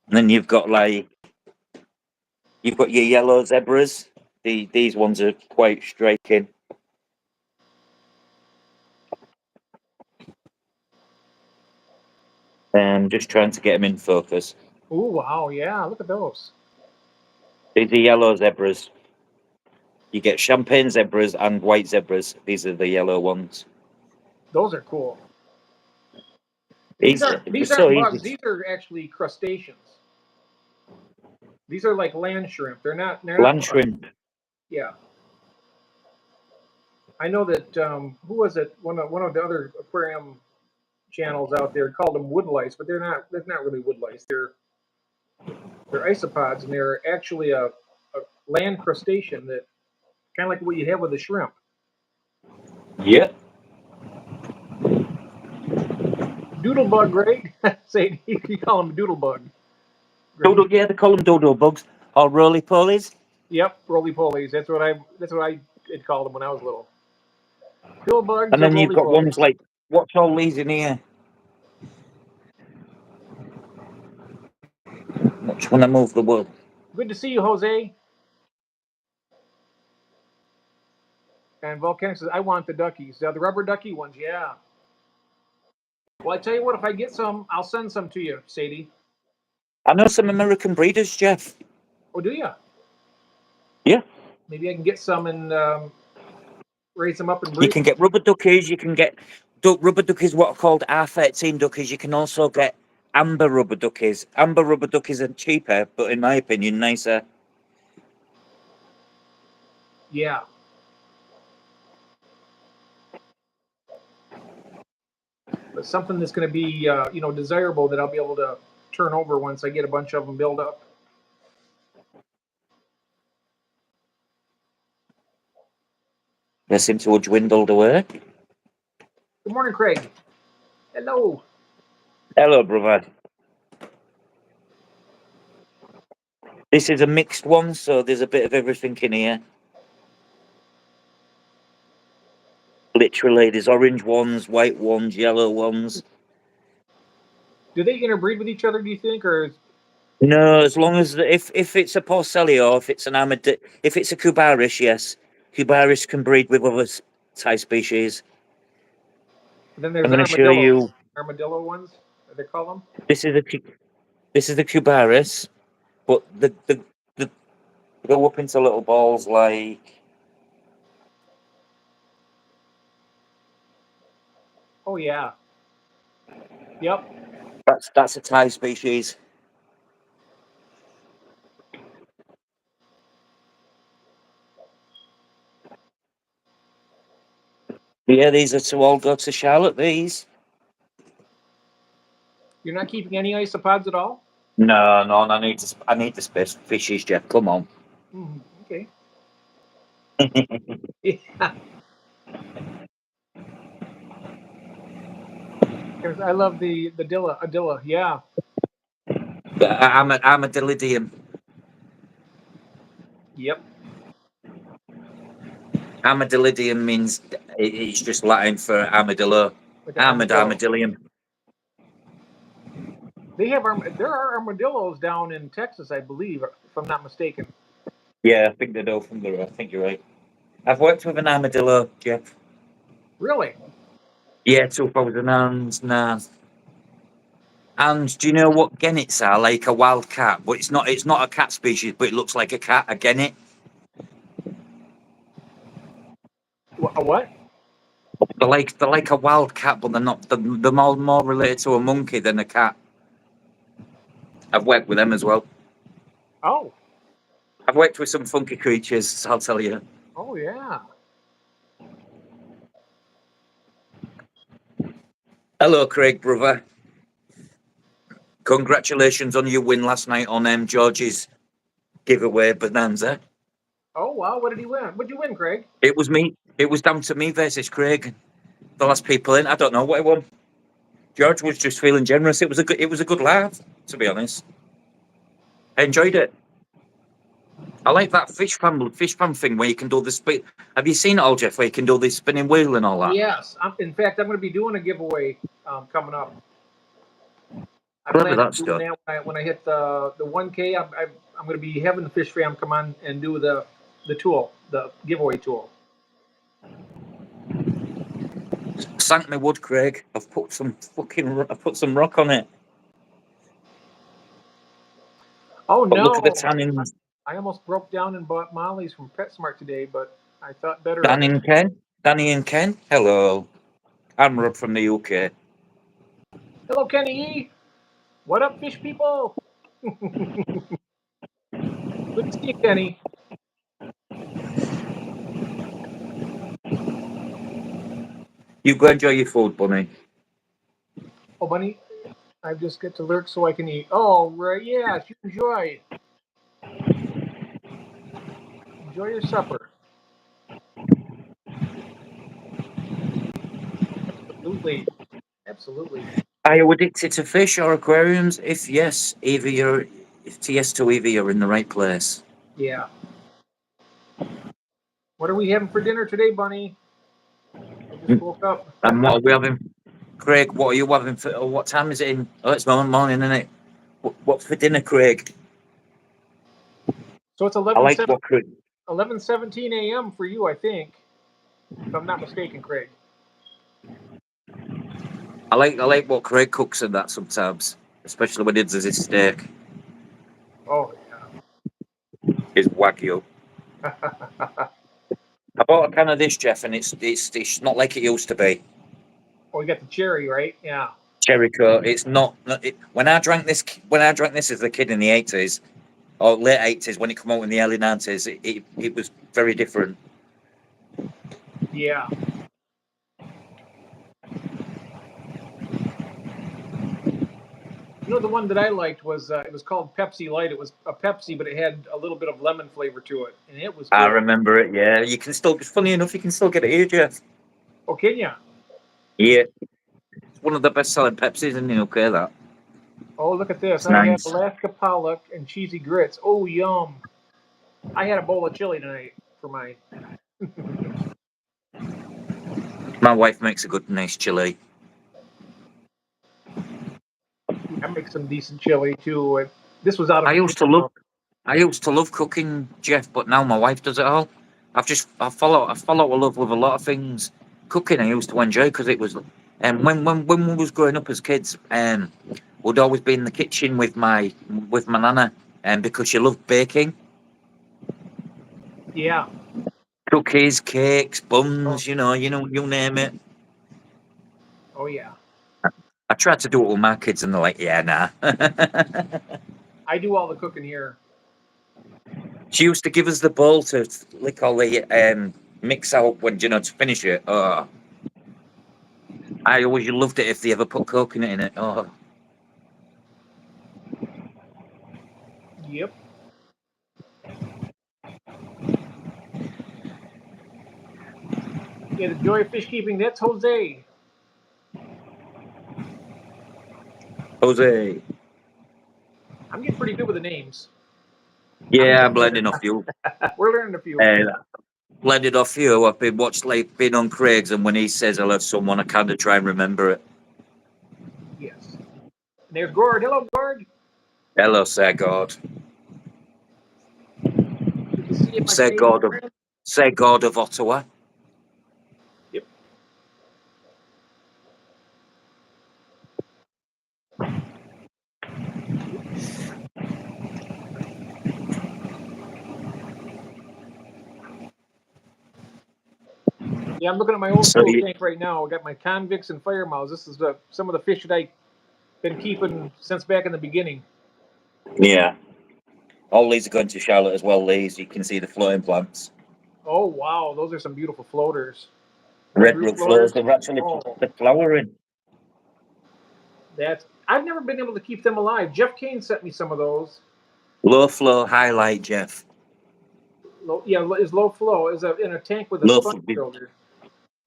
then you've got your yellow zebras. These ones are quite striking. Just trying to get them in focus. Oh wow, yeah, look at those. These are yellow zebras. You get champagne zebras and white zebras. These are the yellow ones. Those are cool. These they're These so aren't easy. bugs. These are actually crustaceans. These are like land shrimp. They're not Land bugs. shrimp. Yeah, I know that. Who was it? One of the other aquarium channels out there called them wood lice, but they're not. They're not really wood lice. They're isopods, and they're actually a land crustacean that kind of like what you have with the shrimp. Yeah. Doodlebug, right? Say you call them doodlebug. Great. Doodle, yeah, they call them dodo bugs or roly polies. Yep, roly polies. That's what I had called them when I was little. Doodlebugs And or then you've roly got ones polies. like, what's all these in here? Watch when I move the wood. Good to see you, Jose. And Volcanic says, I want the duckies. The rubber ducky ones, yeah. Well, I tell you what, if I get some, I'll send some to you, Sadie. I know some American breeders, Jeff. Oh, do you? Yeah. Maybe I can get some and raise them up and You breed can them. get rubber duckies. You can get rubber duckies, what are called R13 duckies. You can also get amber rubber duckies. Amber rubber duckies are cheaper, but in my opinion, nicer. Yeah. But something that's going to be, desirable that I'll be able to turn over once I get a bunch of them built up. They seem to have dwindled away. Good morning, Craig. Hello. Hello, brother. This is a mixed one, so there's a bit of everything in here. Literally, there's orange ones, white ones, yellow ones. Do they interbreed with each other, do you think? Or No, as long as if it's a Porcelio, if it's an if it's a Cubaris, yes, Cubaris can breed with other Thai species. then I'm there's going to show armadillos. you. Armadillo ones, they call them? This is a this is the Cubaris, but the go up into little balls like Oh, yeah. Yep. that's a Thai species. Yeah, these are to all go to Charlotte. These. You're not keeping any isopods at all? No, no, I need the space for fishies, Jeff. Come on. Okay. Yeah. 'Cause I love the Adilla. Yeah. I'm a Dillidium. Yep. Armadillidium means it's just Latin for armadillo. Like an armadillo. Armadillium. There are armadillos down in Texas, I believe, if I'm not mistaken. Yeah, I think they do from the. I think you're right. I've worked with an armadillo, Jeff. Really? Yeah, 2000 nah. And do you know what gennets are? Like a wild cat, but it's not a cat species, but it looks like a cat, a gennet. A what? They're like a wild cat, but they're not. They're more related to a monkey than a cat. I've worked with them as well. Oh, I've worked with some funky creatures, I'll tell you. oh yeah. Hello, Craig, brother. Congratulations on your win last night on George's giveaway bonanza. Oh wow, what did he win? What'd you win, Craig? It was me. It was down to me versus Craig. The last people in. I don't know what it won. George was just feeling generous. It was a good laugh, to be honest. I enjoyed it. I like that fish pan thing where you can do the spin. Have you seen it all, Jeff? Where you can do the spinning wheel and all that. Yes. In fact, I'm going to be doing a giveaway coming up. I Clever plan on that doing stuff. that when I hit the 1K. I'm going to be having the fish fam come on and do the tool, the giveaway tool. Sank my wood, Craig. I've put some rock on it. Oh But look at the no! tanning. I almost broke down and bought Molly's from PetSmart today, but I thought better of Danny it. and Ken. Danny and Ken. Hello. I'm Rob from the UK. Hello, Kenny E. What up, fish people? Good to see you, Kenny. You go enjoy your food, Bunny. Oh, Bunny, I just get to lurk so I can eat. Oh, right, yes, you enjoy. Enjoy your supper. Absolutely, absolutely. Are you addicted to fish or aquariums? If yes, if yes to either, you're in the right place. Yeah. What are we having for dinner today, Bunny? I just woke up. And what are we having? Craig, what are you having for, what time is it in? Oh, it's morning, isn't it? What's for dinner, Craig? So it's I like what Craig, 11:17 a.m. for you, I think, if I'm not mistaken, Craig. I like what Craig cooks and that sometimes, especially when he does his steak, Oh, his wagyu. yeah. I bought a can of this, Jeff, and it's not like it used to be. Oh, we got the cherry, right? Yeah. Cherry coat. It's not. When I drank this as a kid in the 80s or late 80s, when it came out in the early 90s, it was very different. Yeah. You know, the one that I liked was it was called Pepsi Light. It was a Pepsi, but it had a little bit of lemon flavor to it, and it was I good. remember it. Yeah, you can still. Funny enough, you can still get it here, Jeff. Oh, Kenya. Yeah, it's one of the best-selling Pepsis in the UK. That Oh, look at this. it's I have nice. Alaska pollock and cheesy grits. Oh, yum. I had a bowl of chili tonight for my. My wife makes a good, nice chili. I make some decent chili too. And this was out of I a can. used to love. So, I used to love cooking, Jeff, but now my wife does it all. I follow a love with a lot of things. Cooking I used to enjoy because it was, when we was growing up as kids, we'd always be in the kitchen with my nana, and because she loved baking, yeah. cookies, cakes, Oh, buns, you name it. oh, yeah. I tried to do it with my kids, and they're like, "Yeah, nah." I do all the cooking here. She used to give us the bowl to lick all the mix out when to finish it. Oh, I always loved it if they ever put coconut in it. Oh, Yep. Yeah, the joy of fish keeping. That's Jose. Jose. I'm getting pretty good with the names. I'm Yeah, just I'm blending off you. we're learning a few. Uh, Blended off you. I've been on Craig's, and when he says I love someone, I kind of try and remember it. Yes. And there's Gord. Hello, Gord. Hello, Sir God. Good to see you, my Sir Canadian God of friend. Sir God of Ottawa. Yep. Yeah, I'm looking at my old So school you, tank right now. I got my convicts and fire mouths. This is some of the fish that I've been keeping since back in the beginning. yeah, all these are going to Charlotte as well. These you can see the floating plants, Oh wow, those are some beautiful floaters. red Root root floaters. floaters. They're actually Oh, they're flowering. that's I've never been able to keep them alive. Jeff Kane sent me some of those. Low flow highlight, Jeff. Is low flow is in a tank with a Low, sponge f- filter.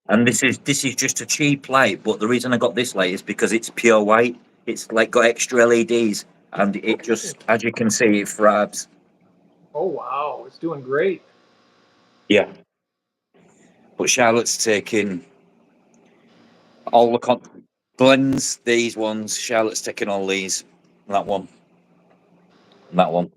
and this is just a cheap light. But the reason I got this light is because it's pure white. It's like got extra LEDs, and it just, as you can see, it throbs. Oh wow, it's doing great. Yeah. But Charlotte's taking all the Glenn's these ones. Charlotte's taking all these. That one. And that one.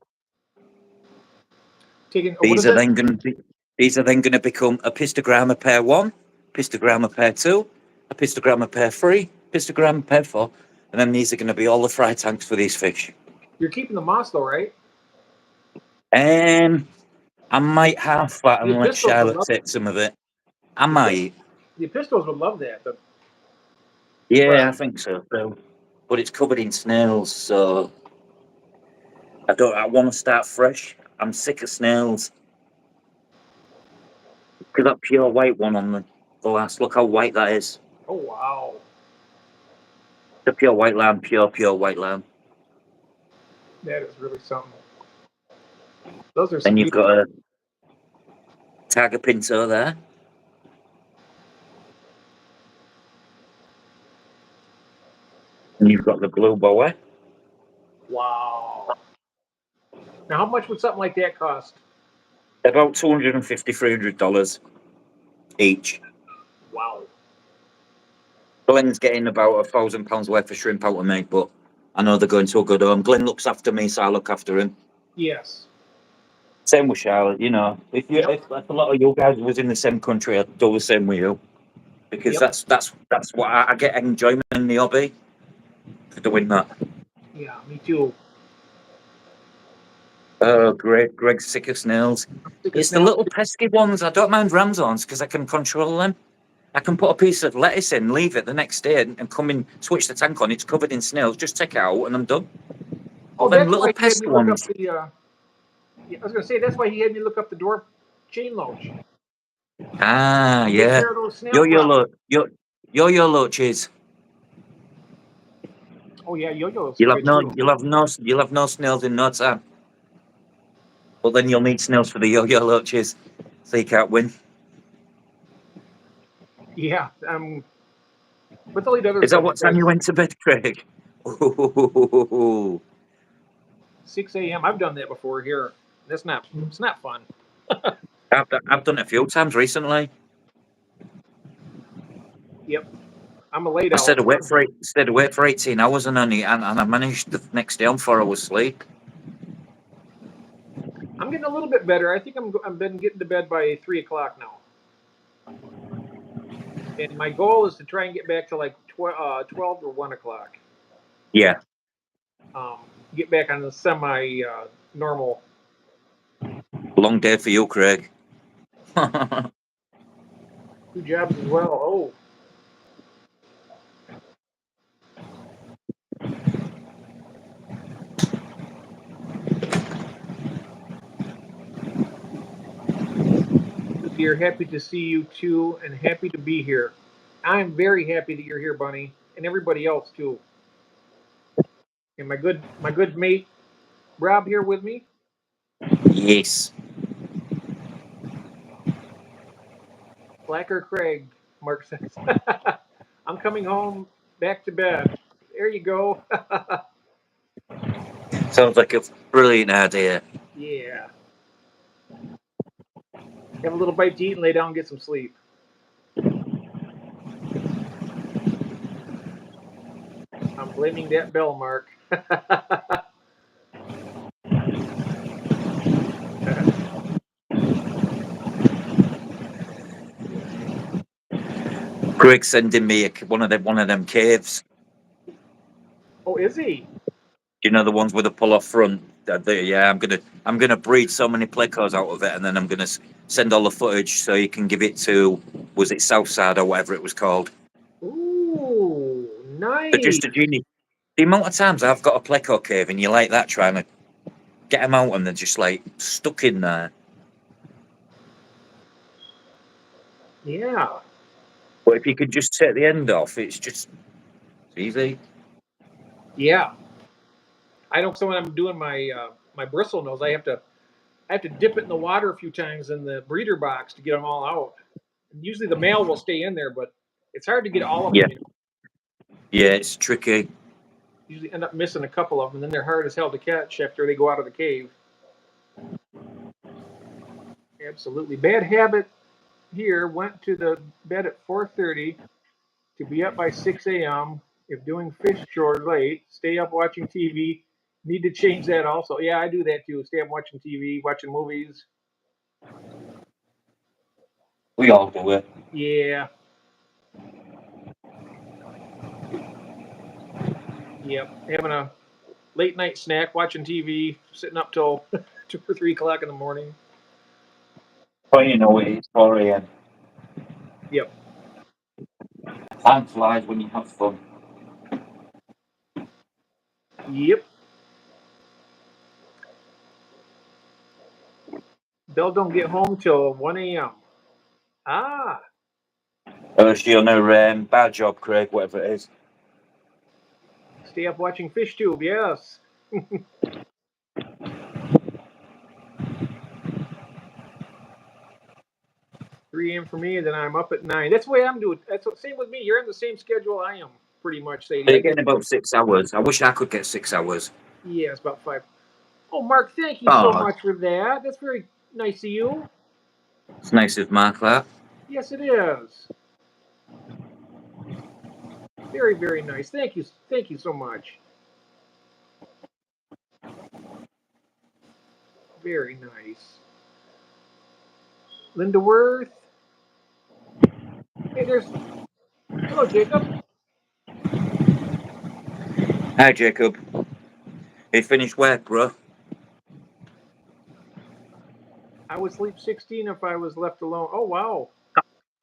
Taking what These is are that? then going to be. These are then going to become a pistogramma pair one, pistogramma pair two, a pistogramma pair three, pistogramma pair four, and then these are going to be all the fry tanks for these fish. You're keeping the moss though, right? Um, I might half that The and let epistles would Charlotte love take some of it. I the, epis- might. the epistles would love that. The Yeah, fry. I think so. But it's covered in snails, so I don't. I want to start fresh. I'm sick of snails. Look at that pure white one on the last. Look how white that is. Oh wow, The pure white lamb, pure white lamb. that is really something. Those are Then some you've beautiful. got a tiger pinto there. And you've got the blue boa. Wow. Now, how much would something like that cost? About $250, $300 each. Wow. Glenn's getting about £1,000 worth of shrimp out of me, but I know they're going to a good home. Glenn looks after me, so I look after him. Yes. Same with Charlotte, you know. Yep. If a lot of you guys was in the same country, I'd do the same with you. Because Yep. that's what I get enjoyment in the hobby for doing that. Yeah. Me too. Oh, great, Greg's sick of snails. Sick of It's the snails. little pesky ones. I don't mind ramsons because I can control them. I can put a piece of lettuce in, leave it the next day, and come in, switch the tank on. It's covered in snails. Just take it out, and I'm done. Oh, But then that's little why he had me pesky look up ones. the. Yeah, I was gonna say that's why he had me look up the dwarf chain loach. Ah, Take yeah. care of those snail Yo-yo problems. lo, yo, yo-yo loaches. Oh yeah, yo-yos are good too. You'll have no snails in no time. But then you'll need snails for the yo-yo loaches, so you can't win. Yeah. But they'll eat other Is that stuff what time you because went to bed, Craig? Ooh. 6 a.m. I've done that before here. That's not. It's not fun. I've done it a few times recently. Yep. I'm a late owl. Instead of wait for 18 hours and I managed the next day on 4 hours sleep. I'm getting a little bit better. I think I've been getting to bed by 3 o'clock now. And my goal is to try and get back to like 12 or 1 o'clock. Yeah. Um, get back on the semi normal. Long day for you, Craig. 2 jobs as well. Oh, dear, happy to see you too, and happy to be here. I'm very happy that you're here, Bunny, and everybody else too. And my good mate Rob here with me. Yes. Slacker Craig, Mark says. I'm coming home back to bed. There you go. Sounds like a brilliant idea. Yeah. Have a little bite to eat and lay down and get some sleep. I'm blaming that bell, Mark. Craig's sending me one of them caves. Oh, is he? You know the ones with the pull-off front. Yeah, I'm gonna breed so many plecos out of it, and then I'm gonna send all the footage so you can give it to, was it Southside or whatever it was called? Ooh, They're nice. just a genius. The amount of times I've got a pleco cave and you like that trying to get them out and they're just like stuck in there. Yeah. But if you could just take the end off, it's easy. Yeah. I know. So when I'm doing my my bristle nose, I have to dip it in the water a few times in the breeder box to get them all out. And usually the male will stay in there, but it's hard to get all of Yeah, them. You know? yeah, it's tricky. Usually end up missing a couple of them, and then they're hard as hell to catch after they go out of the cave. Absolutely. Bad habit here. Went to the bed at 4:30 to be up by 6 a.m. If doing fish chores late, stay up watching TV. Need to change that also. Yeah, I do that too. Stay up watching TV, watching movies. We all do it. Yeah. Yep. Having a late night snack, watching TV, sitting up till 2 or 3 o'clock in the morning. But you know, it's 4 a.m. Yep. Time flies when you have fun. Yep. Belle don't get home till 1 a.m. Ah, She on her bad job, Craig, whatever it is. stay up watching Fish Tube. Yes. 3 a.m. for me, and then I'm up at 9. That's the way I'm doing. That's what, same with me. You're on the same schedule I am, pretty much, Sadie. They're I get getting about 6 hours. I wish I could get 6 hours. yeah, it's about 5. Oh, Mark, thank you so Oh, much for that. That's very nice of you. it's nice of Mark that. Yes, it is. Very, very nice. Thank you. Thank you so much. Very nice. Linda Worth. Hey, there's. Hello, Jacob. Hi, Jacob. He finished work, bro. I would sleep 16 if I was left alone. Oh, wow.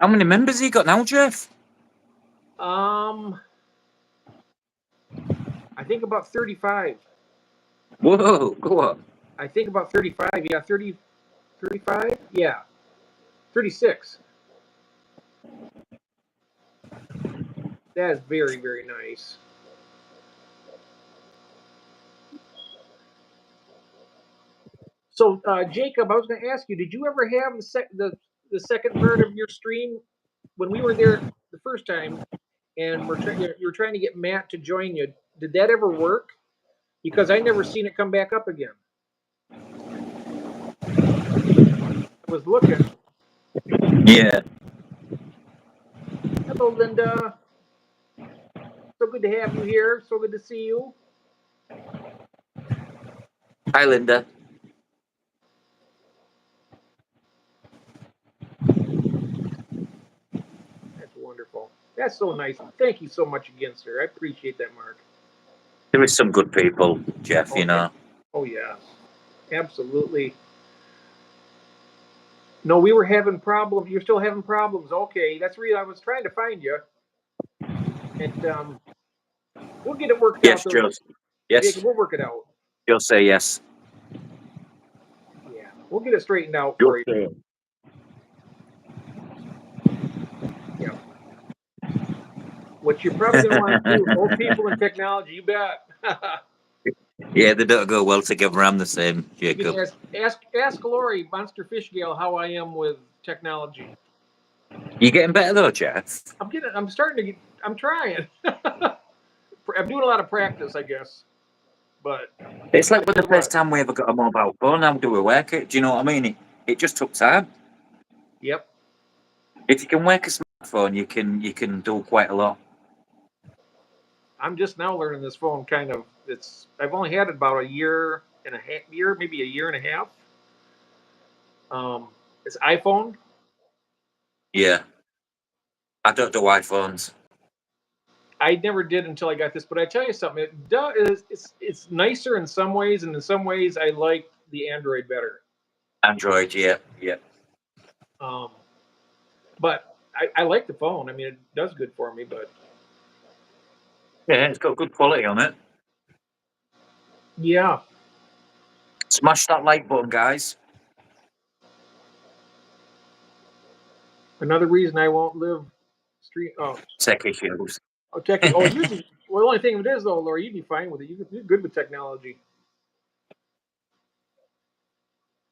How many members he got now, Jeff? Um, I think about 35. Whoa, go on. I think about 35. Yeah, 30, 35. Yeah, 36. That is very, very nice. So, Jacob, I was going to ask you, did you ever have the second part of your stream when we were there the first time, and you were trying to get Matt to join you? Did that ever work? Because I never seen it come back up again. I was looking. Yeah. Hello, Linda. So good to have you here. So good to see you. Hi, Linda. That's wonderful. That's so nice. Thank you so much again, sir. I appreciate that, Mark. There is some good people, Jeff, Oh you yeah. know. Oh yeah. Absolutely. No, we were having problems. You're still having problems. Okay, that's real. I was trying to find you, and we'll get it worked Yes, out, though, Joe. Jacob. Yes, We'll work it out. Joe say yes. Yeah, we'll get it straightened out Joe for you. say. Yeah. What you're probably going to want to do, old people and technology. You bet. Yeah, they don't go well together. I'm the same, You can Jacob. ask Lori Monster Fish Gale how I am with technology. You getting better though, Jeff? I'm starting to get. I'm trying. I'm doing a lot of practice, I guess. But It's I like when tell the you first what. time we ever got a mobile phone, how do we work it? Do you know what I mean? It just took time. Yep. If you can work a smartphone, you can do quite a lot. I'm just now learning this phone. Kind of. I've only had it about a year and a half. Maybe a year and a half. It's iPhone. Yeah, I don't do iPhones. I never did until I got this. But I tell you something, it's nicer in some ways, and in some ways I like the Android better. Android, yeah, yeah. Um, but I like the phone. I mean, it does good for me. But Yeah, it's got good quality on it. yeah, Smash that like button, guys. another reason I won't live street. Tech issues. Tech. Oh, you'd be. Well, the only thing of it is though, Laura, you'd be fine with it. You're good with technology.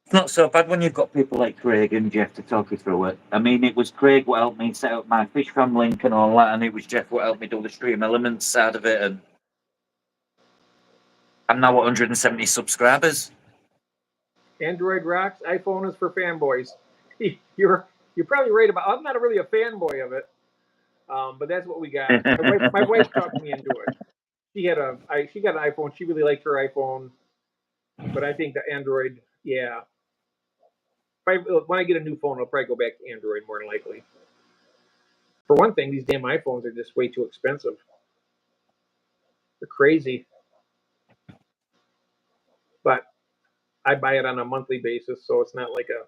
It's not so bad when you've got people like Craig and Jeff to talk you through it. I mean, it was Craig what helped me set up my fish farm link and all that, and it was Jeff what helped me do the stream elements side of it. And I'm now at 170 subscribers. Android rocks. iPhone is for fanboys. You're probably right about. I'm not really a fanboy of it, but that's what we got. My wife talked me into it. She got an iPhone. She really liked her iPhone, but I think the Android. Yeah, when I get a new phone, I'll probably go back to Android more than likely. For one thing, these damn iPhones are just way too expensive. They're crazy. But I buy it on a monthly basis, so it's not like a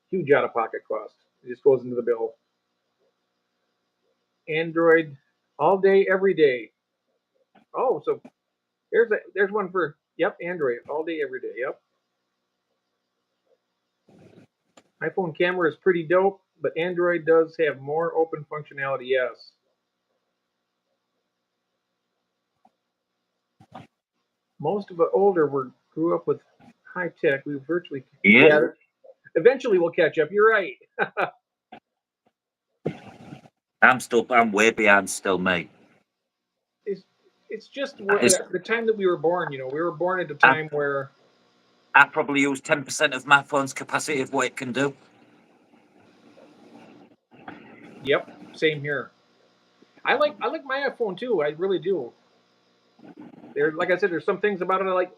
huge out of pocket cost. It just goes into the bill. Android all day, every day. Oh, so there's one for Android all day, every day. Yep. iPhone camera is pretty dope, but Android does have more open functionality. Yes. Most of the older grew up with high tech. We virtually Yeah. Eventually, we'll catch up. You're right. I'm way behind still, mate. It's just It's, the time that we were born. You know, we were born at a time where I probably use 10% of my phone's capacity of what it can do. Yep, same here. I like my iPhone too. I really do. Like I said, there's some things about it I like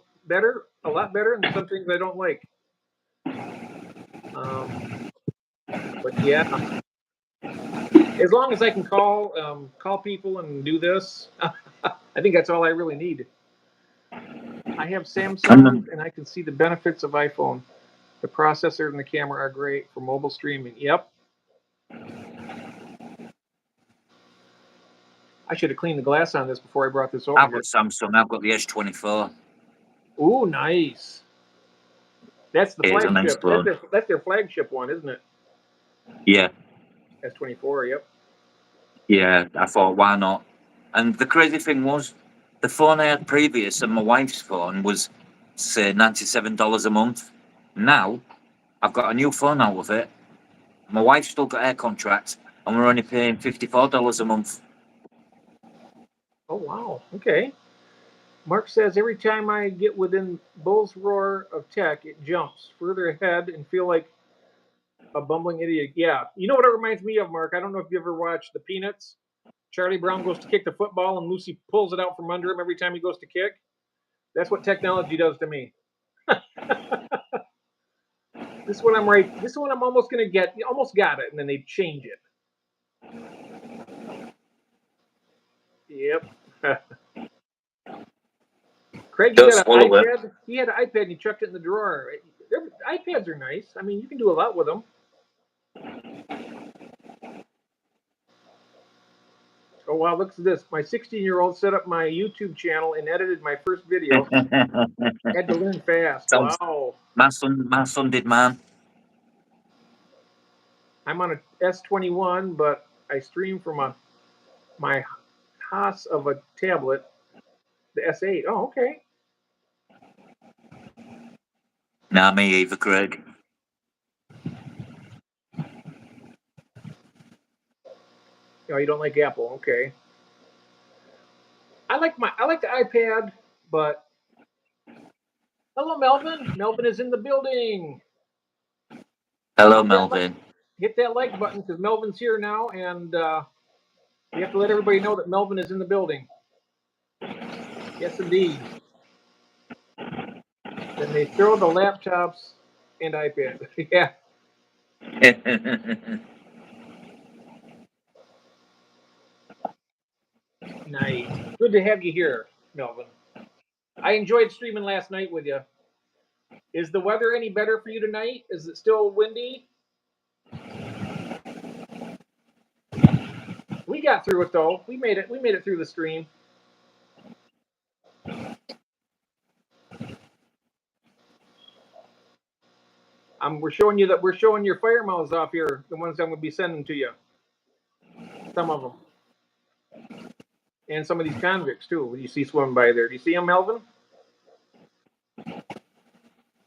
a lot better, and some things I don't like. But yeah, as long as I can call people and do this, I think that's all I really need. I have Samsung, and I can see the benefits of iPhone. The processor and the camera are great for mobile streaming. Yep. I should have cleaned the glass on this before I brought this over. I've got Samsung. I've got the S24. Ooh, nice. That's the Here's a nice flagship. phone. That's their flagship one, isn't it? Yeah. S24. Yep. Yeah, I thought, why not? And the crazy thing was, the phone I had previous and my wife's phone was, say, $97 a month. Now, I've got a new phone out of it. My wife's still got her contract, and we're only paying $54 a month. Oh wow. Okay. Mark says every time I get within Bull's roar of tech, it jumps further ahead and feel like a bumbling idiot. Yeah. You know what it reminds me of, Mark? I don't know if you ever watched The Peanuts. Charlie Brown goes to kick the football and Lucy pulls it out from under him every time he goes to kick. That's what technology does to me. This one I'm right. This one I'm almost gonna get. Almost got it, and then they change it. Yep. Craig, you got an iPad. He had an iPad and he chucked it in the drawer. iPads are nice. I mean, you can do a lot with them. Oh wow, look at this. My 16-year-old set up my YouTube channel and edited my first video. Had to learn fast. Wow. My son did mine. I'm on a S21, but I stream from my Haas of a tablet, the S8. Oh, okay. Nah, me either, Craig. Oh, you don't like Apple? Okay. I like the iPad, but hello, Melvin. Melvin is in the building. Hello, Melvin. Hit that like button because Melvin's here now, and we have to let everybody know that Melvin is in the building. Yes, indeed. Then they throw the laptops and iPads. Yeah. Nice. Good to have you here, Melvin. I enjoyed streaming last night with you. Is the weather any better for you tonight? Is it still windy? We got through it though. We made it. We made it through the stream. We're showing your fire mouths off here. The ones I'm going to be sending to you. Some of them, and some of these convicts too. You see swimming by there. Do you see them, Melvin?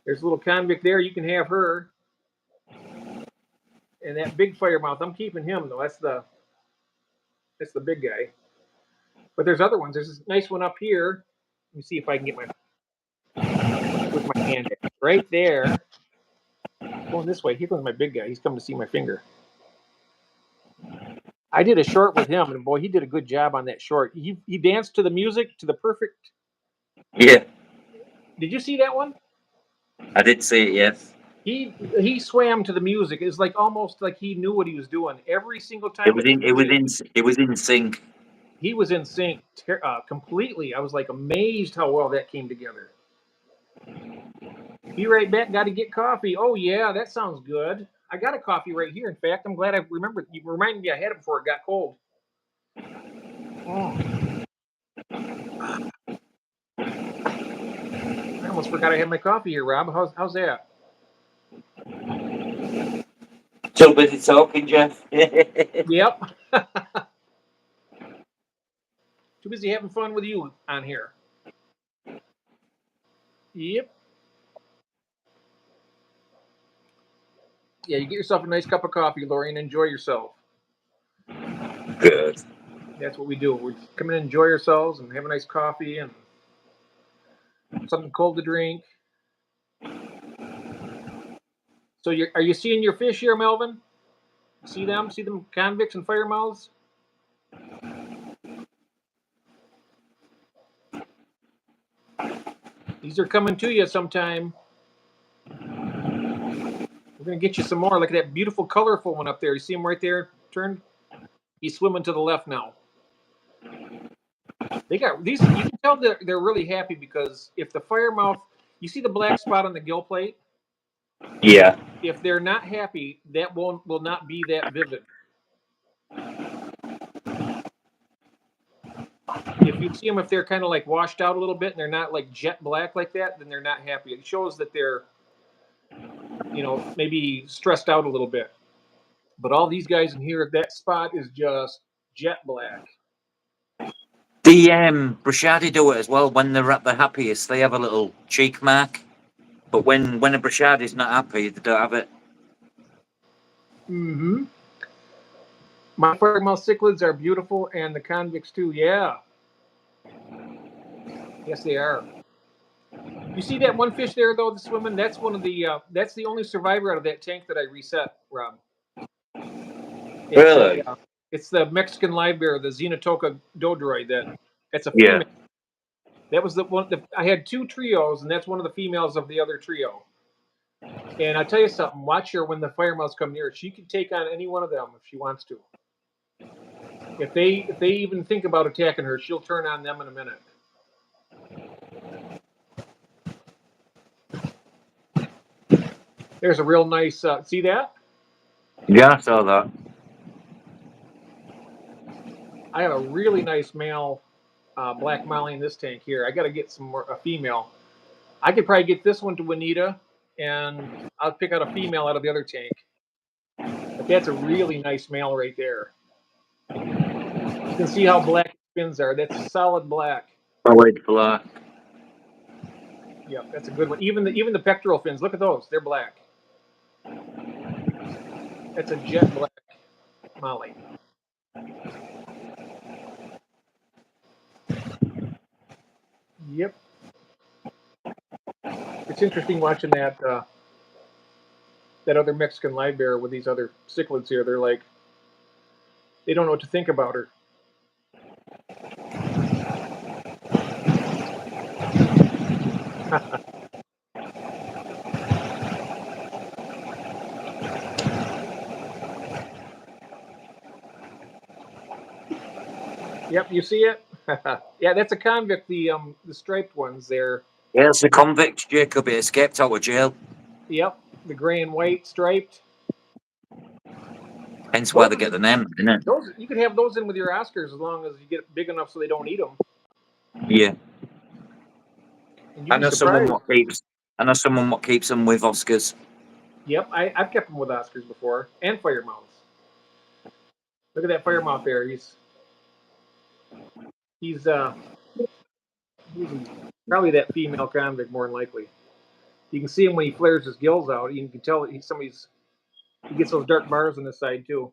There's a little convict there. You can have her. And that big fire mouth, I'm keeping him though. That's the big guy. But there's other ones. There's this nice one up here. Let me see if I can get my with my hand right there. Going this way. Here comes my big guy. He's coming to see my finger. I did a short with him, and boy, he did a good job on that short. He danced to the music to the perfect. Yeah, Did you see that one? I did see it. Yes, He swam to the music. It's like almost like he knew what he was doing every single time. it was in. It was in. It was in sync. He was in sync completely. I was like amazed how well that came together. Be right back. Got to get coffee. Oh yeah, that sounds good. I got a coffee right here. In fact, I'm glad I remembered. You reminded me I had it before it got cold. Oh. I almost forgot I had my coffee here, Rob. How's that? Too busy talking, Jeff. Yep. Too busy having fun with you on here. Yep. Yeah, you get yourself a nice cup of coffee, Lori, and enjoy yourself. Good. That's what we do. We come in and enjoy ourselves and have a nice coffee and something cold to drink. So are you seeing your fish here, Melvin? See them? See them convicts and fire mouths? These are coming to you sometime. We're going to get you some more. Look at that beautiful, colorful one up there. You see him right there? Turn. He's swimming to the left now. They got these. You can tell they're really happy because if the fire mouth, you see the black spot on the gill plate? Yeah. If they're not happy, that will not be that vivid. If you see them, if they're kind of like washed out a little bit and they're not like jet black like that, then they're not happy. It shows that they're, maybe stressed out a little bit. But all these guys in here, that spot is just jet black. The Brashadi do it as well when they're at the happiest. They have a little cheek mark, but when a Brashadi's not happy, they don't have it. Mm-hmm. My firemouth cichlids are beautiful, and the convicts too. Yeah. Yes, they are. You see that one fish there, though, that's swimming? That's one of the. That's the only survivor out of that tank that I reset, Rob. Really? It's the Mexican live bear, the Xenotoca dodroid. That's a Yeah. female. That was the one. I had two trios, and that's one of the females of the other trio. And I'll tell you something. Watch her when the fire mouths come near. She can take on any one of them if she wants to. If they even think about attacking her, she'll turn on them in a minute. There's a real nice. See that? Yeah, I saw that. I have a really nice male black molly in this tank here. I got to get some more a female. I could probably get this one to Juanita, and I'll pick out a female out of the other tank. But that's a really nice male right there. You can see how black fins are. That's solid black. Solid black. Yeah, that's a good one. Even the pectoral fins. Look at those. They're black. That's a jet black molly. Yep. It's interesting watching that other Mexican live bear with these other cichlids here. They're like, they don't know what to think about her. Yep, you see it? Yeah, that's a convict. The striped ones there. Yeah, it's a convict, Jacob. He escaped out of jail. Yep, the gray and white striped. Hence why Those they are get the the name, isn't it? those you can have those in with your Oscars as long as you get big enough so they don't eat them. Yeah. And you'd I be know someone surprised. what keeps. I know someone what keeps them with Oscars. Yep, I've kept them with Oscars before and fire mouths. Look at that fire mouth there. He's he's probably that female convict more than likely. You can see him when he flares his gills out. You can tell that he gets those dark bars on the side too.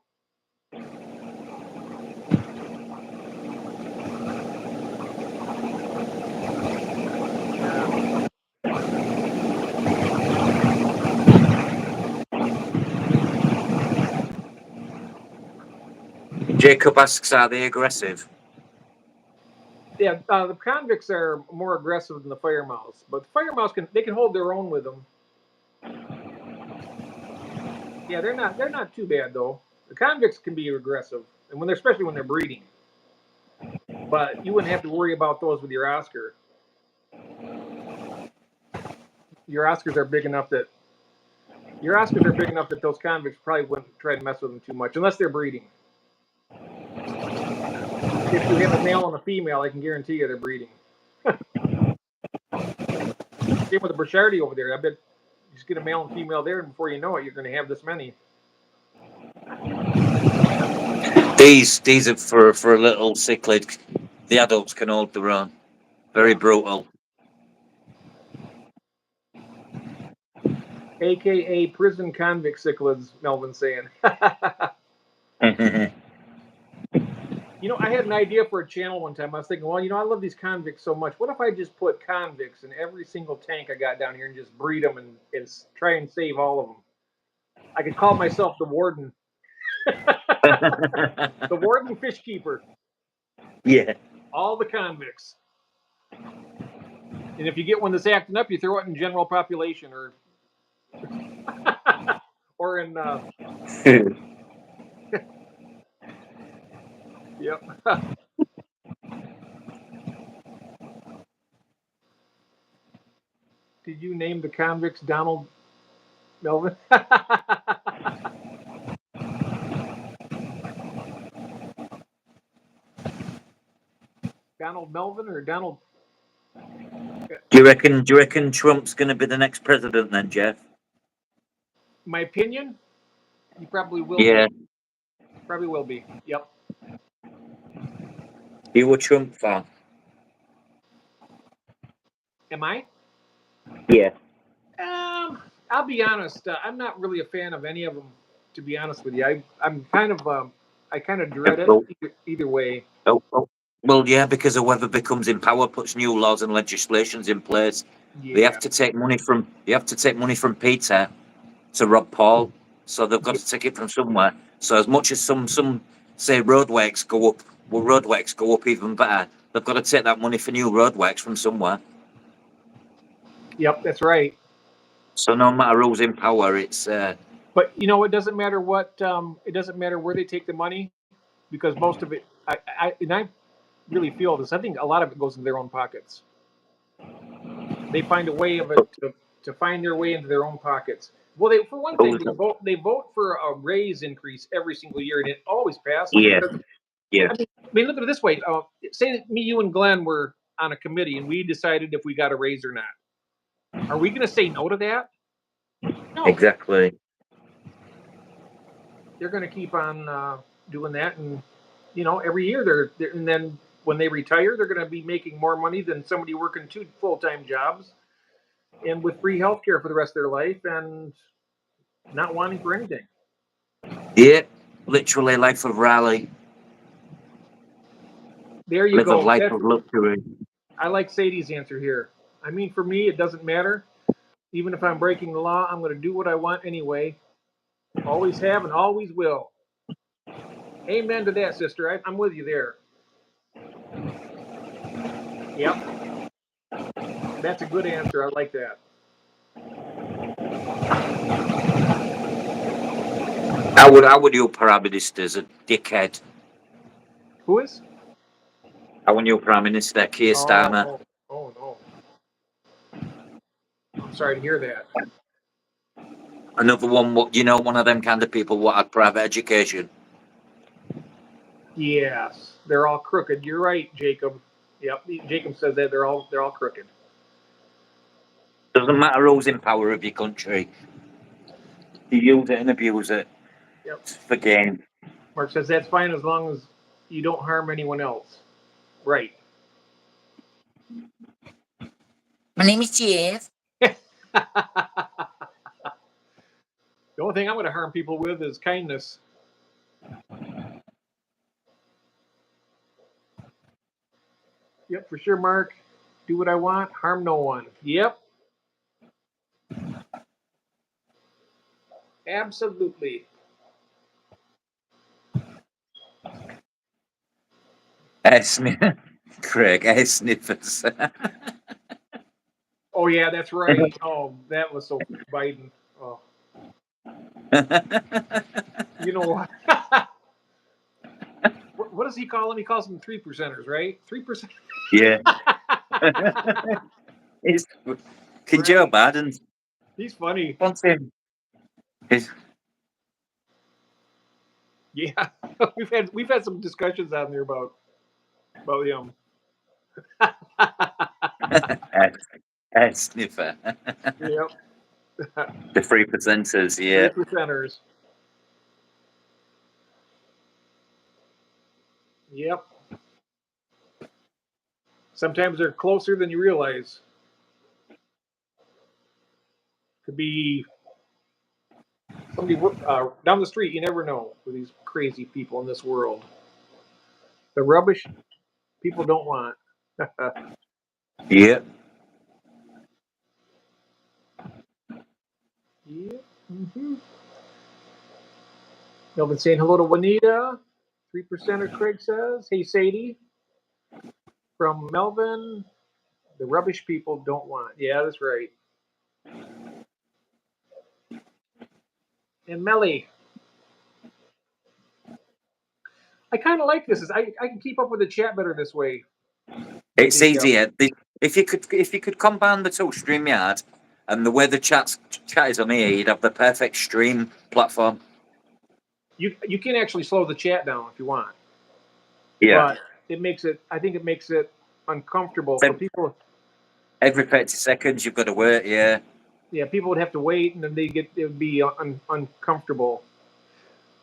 Jacob asks, are they aggressive? Yeah, the convicts are more aggressive than the fire mouths, but the fire mouths can hold their own with them. Yeah, they're not too bad though. The convicts can be aggressive, and especially when they're breeding. But you wouldn't have to worry about those with your Oscar. Your Oscars are big enough that those convicts probably wouldn't try to mess with them too much unless they're breeding. If you have a male and a female, I can guarantee you they're breeding. Same with the Brichardi over there. I bet you just get a male and female there, and before you know it, you're going to have this many. These are for a little cichlid. The adults can hold their own. Very brutal. AKA prison convict cichlids, Melvin's saying. I had an idea for a channel one time. I was thinking, well, I love these convicts so much. What if I just put convicts in every single tank I got down here and just breed them and try and save all of them? I could call myself the warden. The warden fish keeper. Yeah. All the convicts. And if you get one that's acting up, you throw it in general population or or in yep. Did you name the convicts Donald Melvin? Donald Melvin or Donald? Do you reckon Trump's going to be the next president then, Jeff? My opinion, he probably will be. Yeah. Probably will be. Yep. You a Trump fan? Am I? Yeah. I'll be honest. I'm not really a fan of any of them. To be honest with you, I'm kind of I kind of dread it Well, either way. well, yeah, because whoever becomes in power puts new laws and legislations in place. They Yeah. have to take money from Peter to rob Paul, so they've got Yeah. to take it from somewhere. So as much as some say roadworks go up, well, roadworks go up even better. They've got to take that money for new roadworks from somewhere. Yep. That's right. So no matter who's in power, it's But it doesn't matter what. It doesn't matter where they take the money because most of it. I really feel this. I think a lot of it goes into their own pockets. They find a way of it to find their way into their own pockets. Well, for one thing, they vote for a raise increase every single year, and it always passes yeah, because yeah, I mean, look at it this way. Say that me, you, and Glenn were on a committee, and we decided if we got a raise or not. Are we going to say no to that? No. exactly. They're going to keep on doing that, and every year and then when they retire, they're going to be making more money than somebody working 2 full-time jobs, and with free health care for the rest of their life, and not wanting for anything. Yeah, literally life of rally, There you live a go. life of luxury. I like Sadie's answer here. I mean, for me, it doesn't matter. Even if I'm breaking the law, I'm going to do what I want anyway. Always have and always will. Amen to that, sister. I'm with you there. Yep. That's a good answer. I like that. How would you parabolize as a dickhead? Who is? Our new Prime Minister, Keir Starmer. Oh no. I'm sorry to hear that. Another one, one of them kind of people what had private education. Yes, they're all crooked. You're right, Jacob. Yep, Jacob says that they're all crooked. Doesn't matter who's in power of your country. You use it and abuse it. Yep. For gain. Mark says that's fine as long as you don't harm anyone else. Right. My name is Jeff. The only thing I'm going to harm people with is kindness. Yep, for sure, Mark. Do what I want, harm no one. Yep. Absolutely. Craig, sniffers. Oh yeah, that's right. Oh, that was so Biden. Oh. You know what? What does he call them? He calls them 3%ers, right? 3%. Yeah. Can Joe Biden? He's funny. Wants him. Yeah, we've had some discussions out there about him. Sniffer. Yep. The 3%ers, yeah. 3%ers. Yep. Sometimes they're closer than you realize. Could be somebody down the street. You never know with these crazy people in this world. The rubbish people don't want. Yep. Yep. Mm-hmm. Melvin saying hello to Juanita. 3%er Craig says. Hey Sadie. From Melvin. The rubbish people don't want. Yeah, that's right. And Melly. I kind of like this. I can keep up with the chat better this way. It's easier. If you could combine the two StreamYard and the way the chat is on here, you'd have the perfect stream platform. You can actually slow the chat down if you want. Yeah. But I think it makes it uncomfortable for people. Every 30 seconds you've got to wait, yeah. Yeah, people would have to wait and then it would be uncomfortable.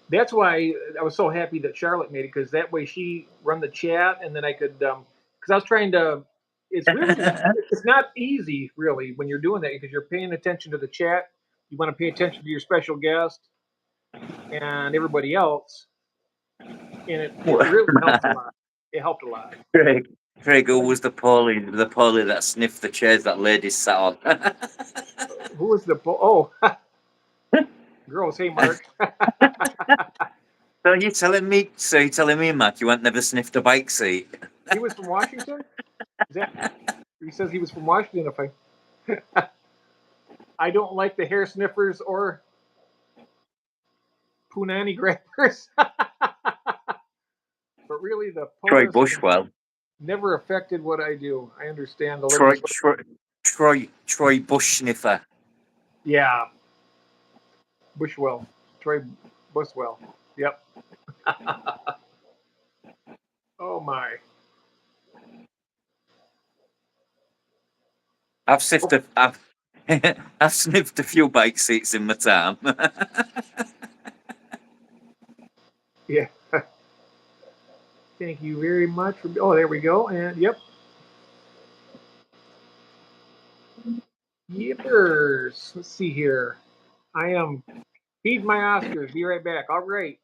That's why I was so happy that Charlotte made it, because that way she run the chat and then I could, because I was trying to, it's not easy really when you're doing that, because you're paying attention to the chat. You want to pay attention to your special guest and everybody else. And it really helped a lot. It helped a lot. Craig, who was the Paulie that sniffed the chairs that lady sat on? Who was the girls? Hey, Mark. So you're telling me, Matt, you ain't never sniffed a bike seat? He was from Washington? He says he was from Washington. I don't like the hair sniffers or punani grabbers. But really, the Troy Bushwell never affected what I do. I understand the Troy Bush sniffer. Yeah, Troy Bushwell. Yep. Oh my! I've sniffed a few bike seats in my time. Yeah. Thank you very much. There we go. And yep. Yippers. Let's see here. I am feed my Oscars. Be right back. All right.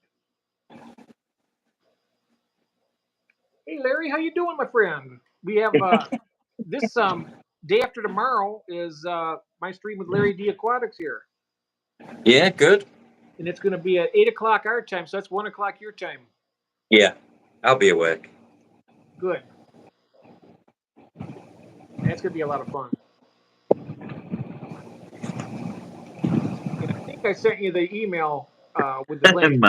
Hey Larry, how you doing, my friend? We have this day after tomorrow is my stream with Larry D Aquatics here. Yeah, good. And it's going to be at 8:00 our time, so that's 1:00 your time. Yeah, I'll be awake. Good. That's going to be a lot of fun. And I think I sent you the email with the link.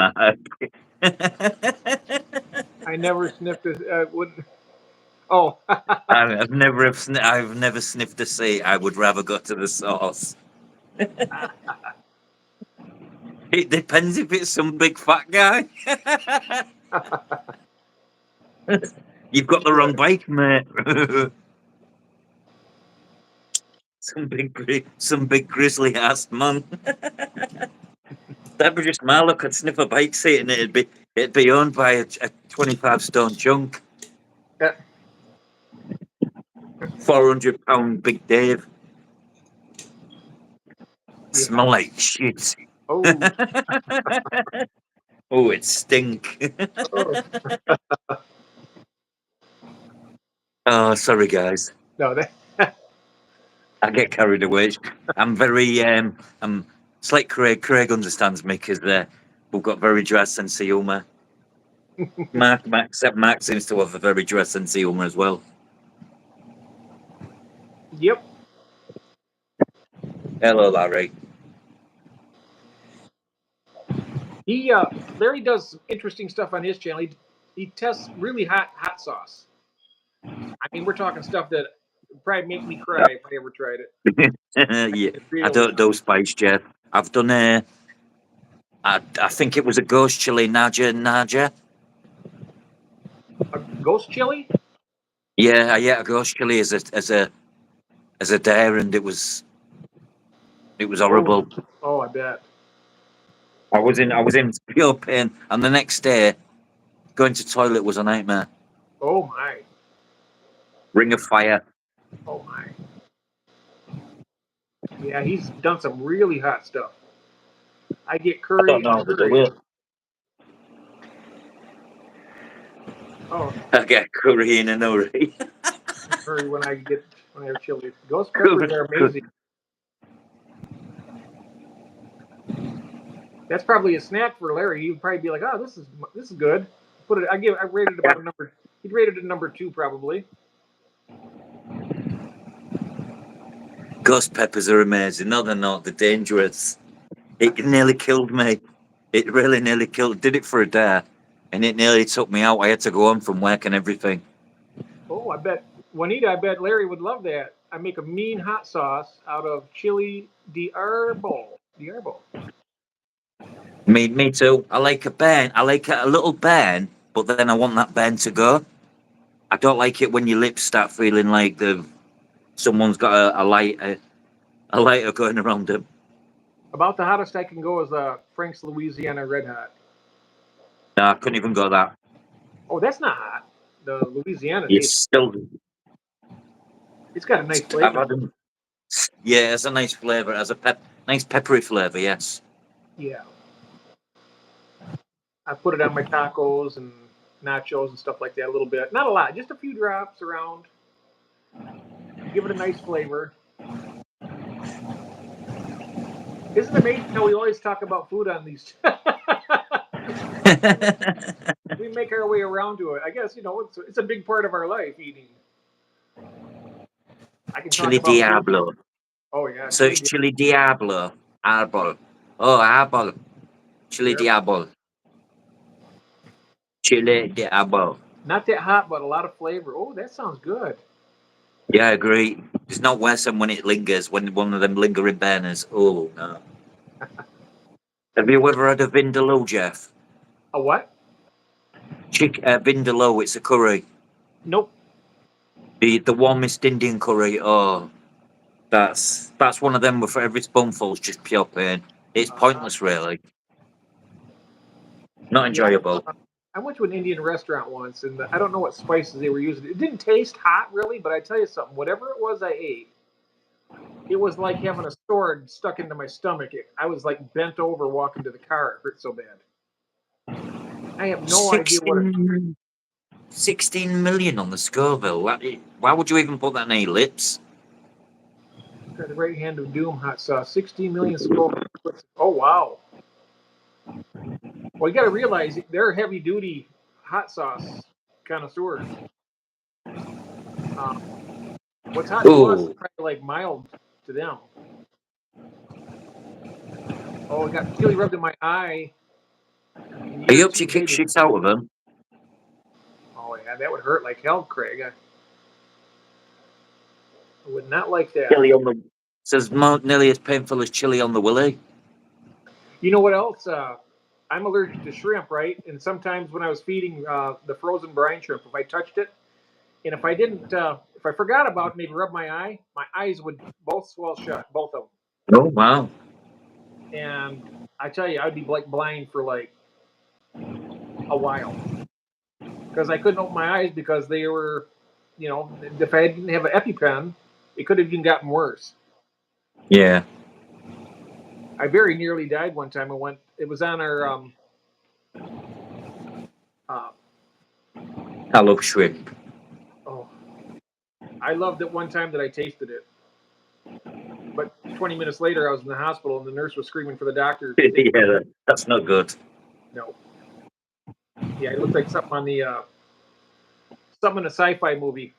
I never sniffed it. Wouldn't. Oh, I've never sniffed a seat. I would rather go to the sauce. It depends if it's some big fat guy. You've got the wrong good. bike, mate. some big grizzly ass man. That would just my luck. I'd sniff a bike seat and it'd be owned by a 25-stone chunk. Yeah. 400-pound Big Dave. Yeah. Smell like shit. Oh, Oh, it stink. oh. Oh, sorry, guys. No, that. I get carried away. I'm very it's like Craig. Craig understands me because we've got very dry sense of humour. Mark seems to have a very dry sense of humour as well. Yep. Hello, Larry. Larry does interesting stuff on his channel. He tests really hot sauce. I mean, we're talking stuff that would probably make me cry if I ever tried it. Yeah, It's I really don't do spice, Jeff. I've done I think it was a ghost chili Naja. a ghost chili. Yeah, I ate a ghost chili as a dare, and it was horrible. Oh, I bet. I was in pure pain, and the next day, going to toilet was a nightmare. Oh my. Ring of fire. Oh my. Yeah, he's done some really hot stuff. I get I curry. don't know how to do it. Oh, I get curry in an hurry. curry when I have chili. Ghost peppers are amazing. That's probably a snack for Larry. He'd probably be like, "Oh, this is good." I rated it about a number. He'd rated it number 2 probably. Ghost peppers are amazing. No, they're not. They're dangerous. It nearly killed me. It really nearly killed. Did it for a day, and it nearly took me out. I had to go home from work and everything. Oh, I bet Juanita. I bet Larry would love that. I make a mean hot sauce out of chili de arbol. Me too. I like a burn. I like a little burn, but then I want that burn to go. I don't like it when your lips start feeling like someone's got a lighter going around them. About the hottest I can go is Frank's Louisiana Red Hot. No, I couldn't even go that. Oh, that's not hot. The Louisiana, It's still. it's got a nice I've flavor. had them. Yeah, it's a nice flavour. It has a nice peppery flavour. Yes. Yeah. I put it on my tacos and nachos and stuff like that a little bit. Not a lot, just a few drops around. Give it a nice flavor. Isn't it amazing how we always talk about food on these? We make our way around to it. I guess it's a big part of our life eating. I can Chili talk about Diablo. food. Oh yeah. So it's Chili Diablo. Arbol. Oh, arbol. Chili Diablo. Chili Diablo. Not that hot, but a lot of flavor. Oh, that sounds good. Yeah, I agree. It's not worse than when it lingers, when one of them lingering burners. Oh, no. Have you ever had a vindaloo, Jeff? A what? Vindaloo, it's a curry. Nope. The warmest Indian curry. Oh, that's one of them where for every spoonful is just pure pain. It's pointless, really. Not enjoyable. Yeah, I went to an Indian restaurant once, and I don't know what spices they were using. It didn't taste hot, really, but I tell you something. Whatever it was I ate, it was like having a sword stuck into my stomach. I was like bent over walking to the car. It hurt so bad. I have no idea what it. 16 million on the Scoville. Why would you even put that in your lips? The right hand of doom hot sauce. 16 million Scoville. Oh wow. Well, you got to realize they're heavy duty hot sauce connoisseurs. What's hot to us is probably like mild to them. Oh, I got chili rubbed in my eye. Are you up to kick shit out of them? Oh yeah, that would hurt like hell, Craig. I would not like that. Chili on the says nearly as painful as chili on the willy. You know what else? I'm allergic to shrimp, right? And sometimes when I was feeding the frozen brine shrimp, if I touched it, and if I didn't, if I forgot about it, maybe rub my eyes would both swell shut, both of Oh wow. them. And I tell you, I'd be like blind for like a while because I couldn't open my eyes because they were, you know, if I didn't have an EpiPen, it could have even gotten worse. Yeah. I very nearly died one time. It was on our, I love shrimp. oh, I loved it one time that I tasted it. But 20 minutes later, I was in the hospital and the nurse was screaming for the doctor. Yeah, that's not good. No. Yeah, it looked like something on the, something in a sci-fi movie.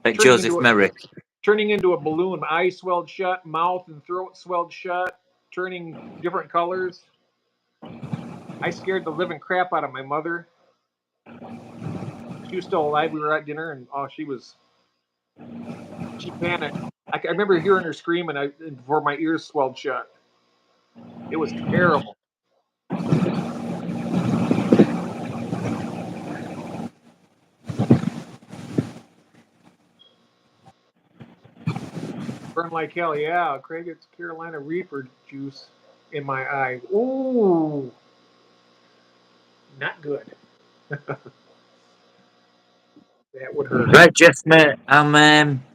Like Joseph Merrick. Turning into a balloon, eyes swelled shut, mouth and throat swelled shut, turning different colors. I scared the living crap out of my mother. She was still alive. We were at dinner, and she panicked. I remember hearing her scream, and before my ears swelled shut. It was terrible. Burned like hell. Yeah, Craig, it's Carolina Reaper juice in my eye. Ooh, not good. That would hurt. Right, Jeff, mate.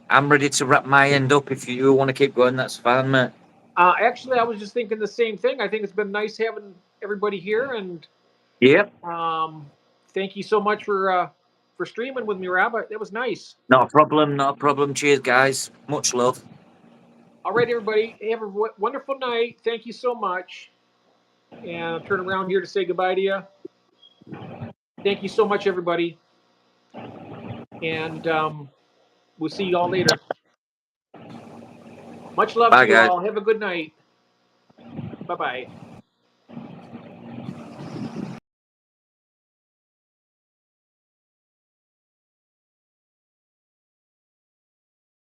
I'm ready to wrap my end up. If you want to keep going, that's fine, mate. Actually, I was just thinking the same thing. I think it's been nice having everybody here, and Yep. thank you so much for streaming with me, Rob. That was nice. Not a problem. Not a problem. Cheers, guys. Much love. All right, everybody, have a wonderful night. Thank you so much. And I'll turn around here to say goodbye to you. Thank you so much, everybody. And we'll see you all later. Much love Bye, to you guys. all. Have a good night. Bye-bye.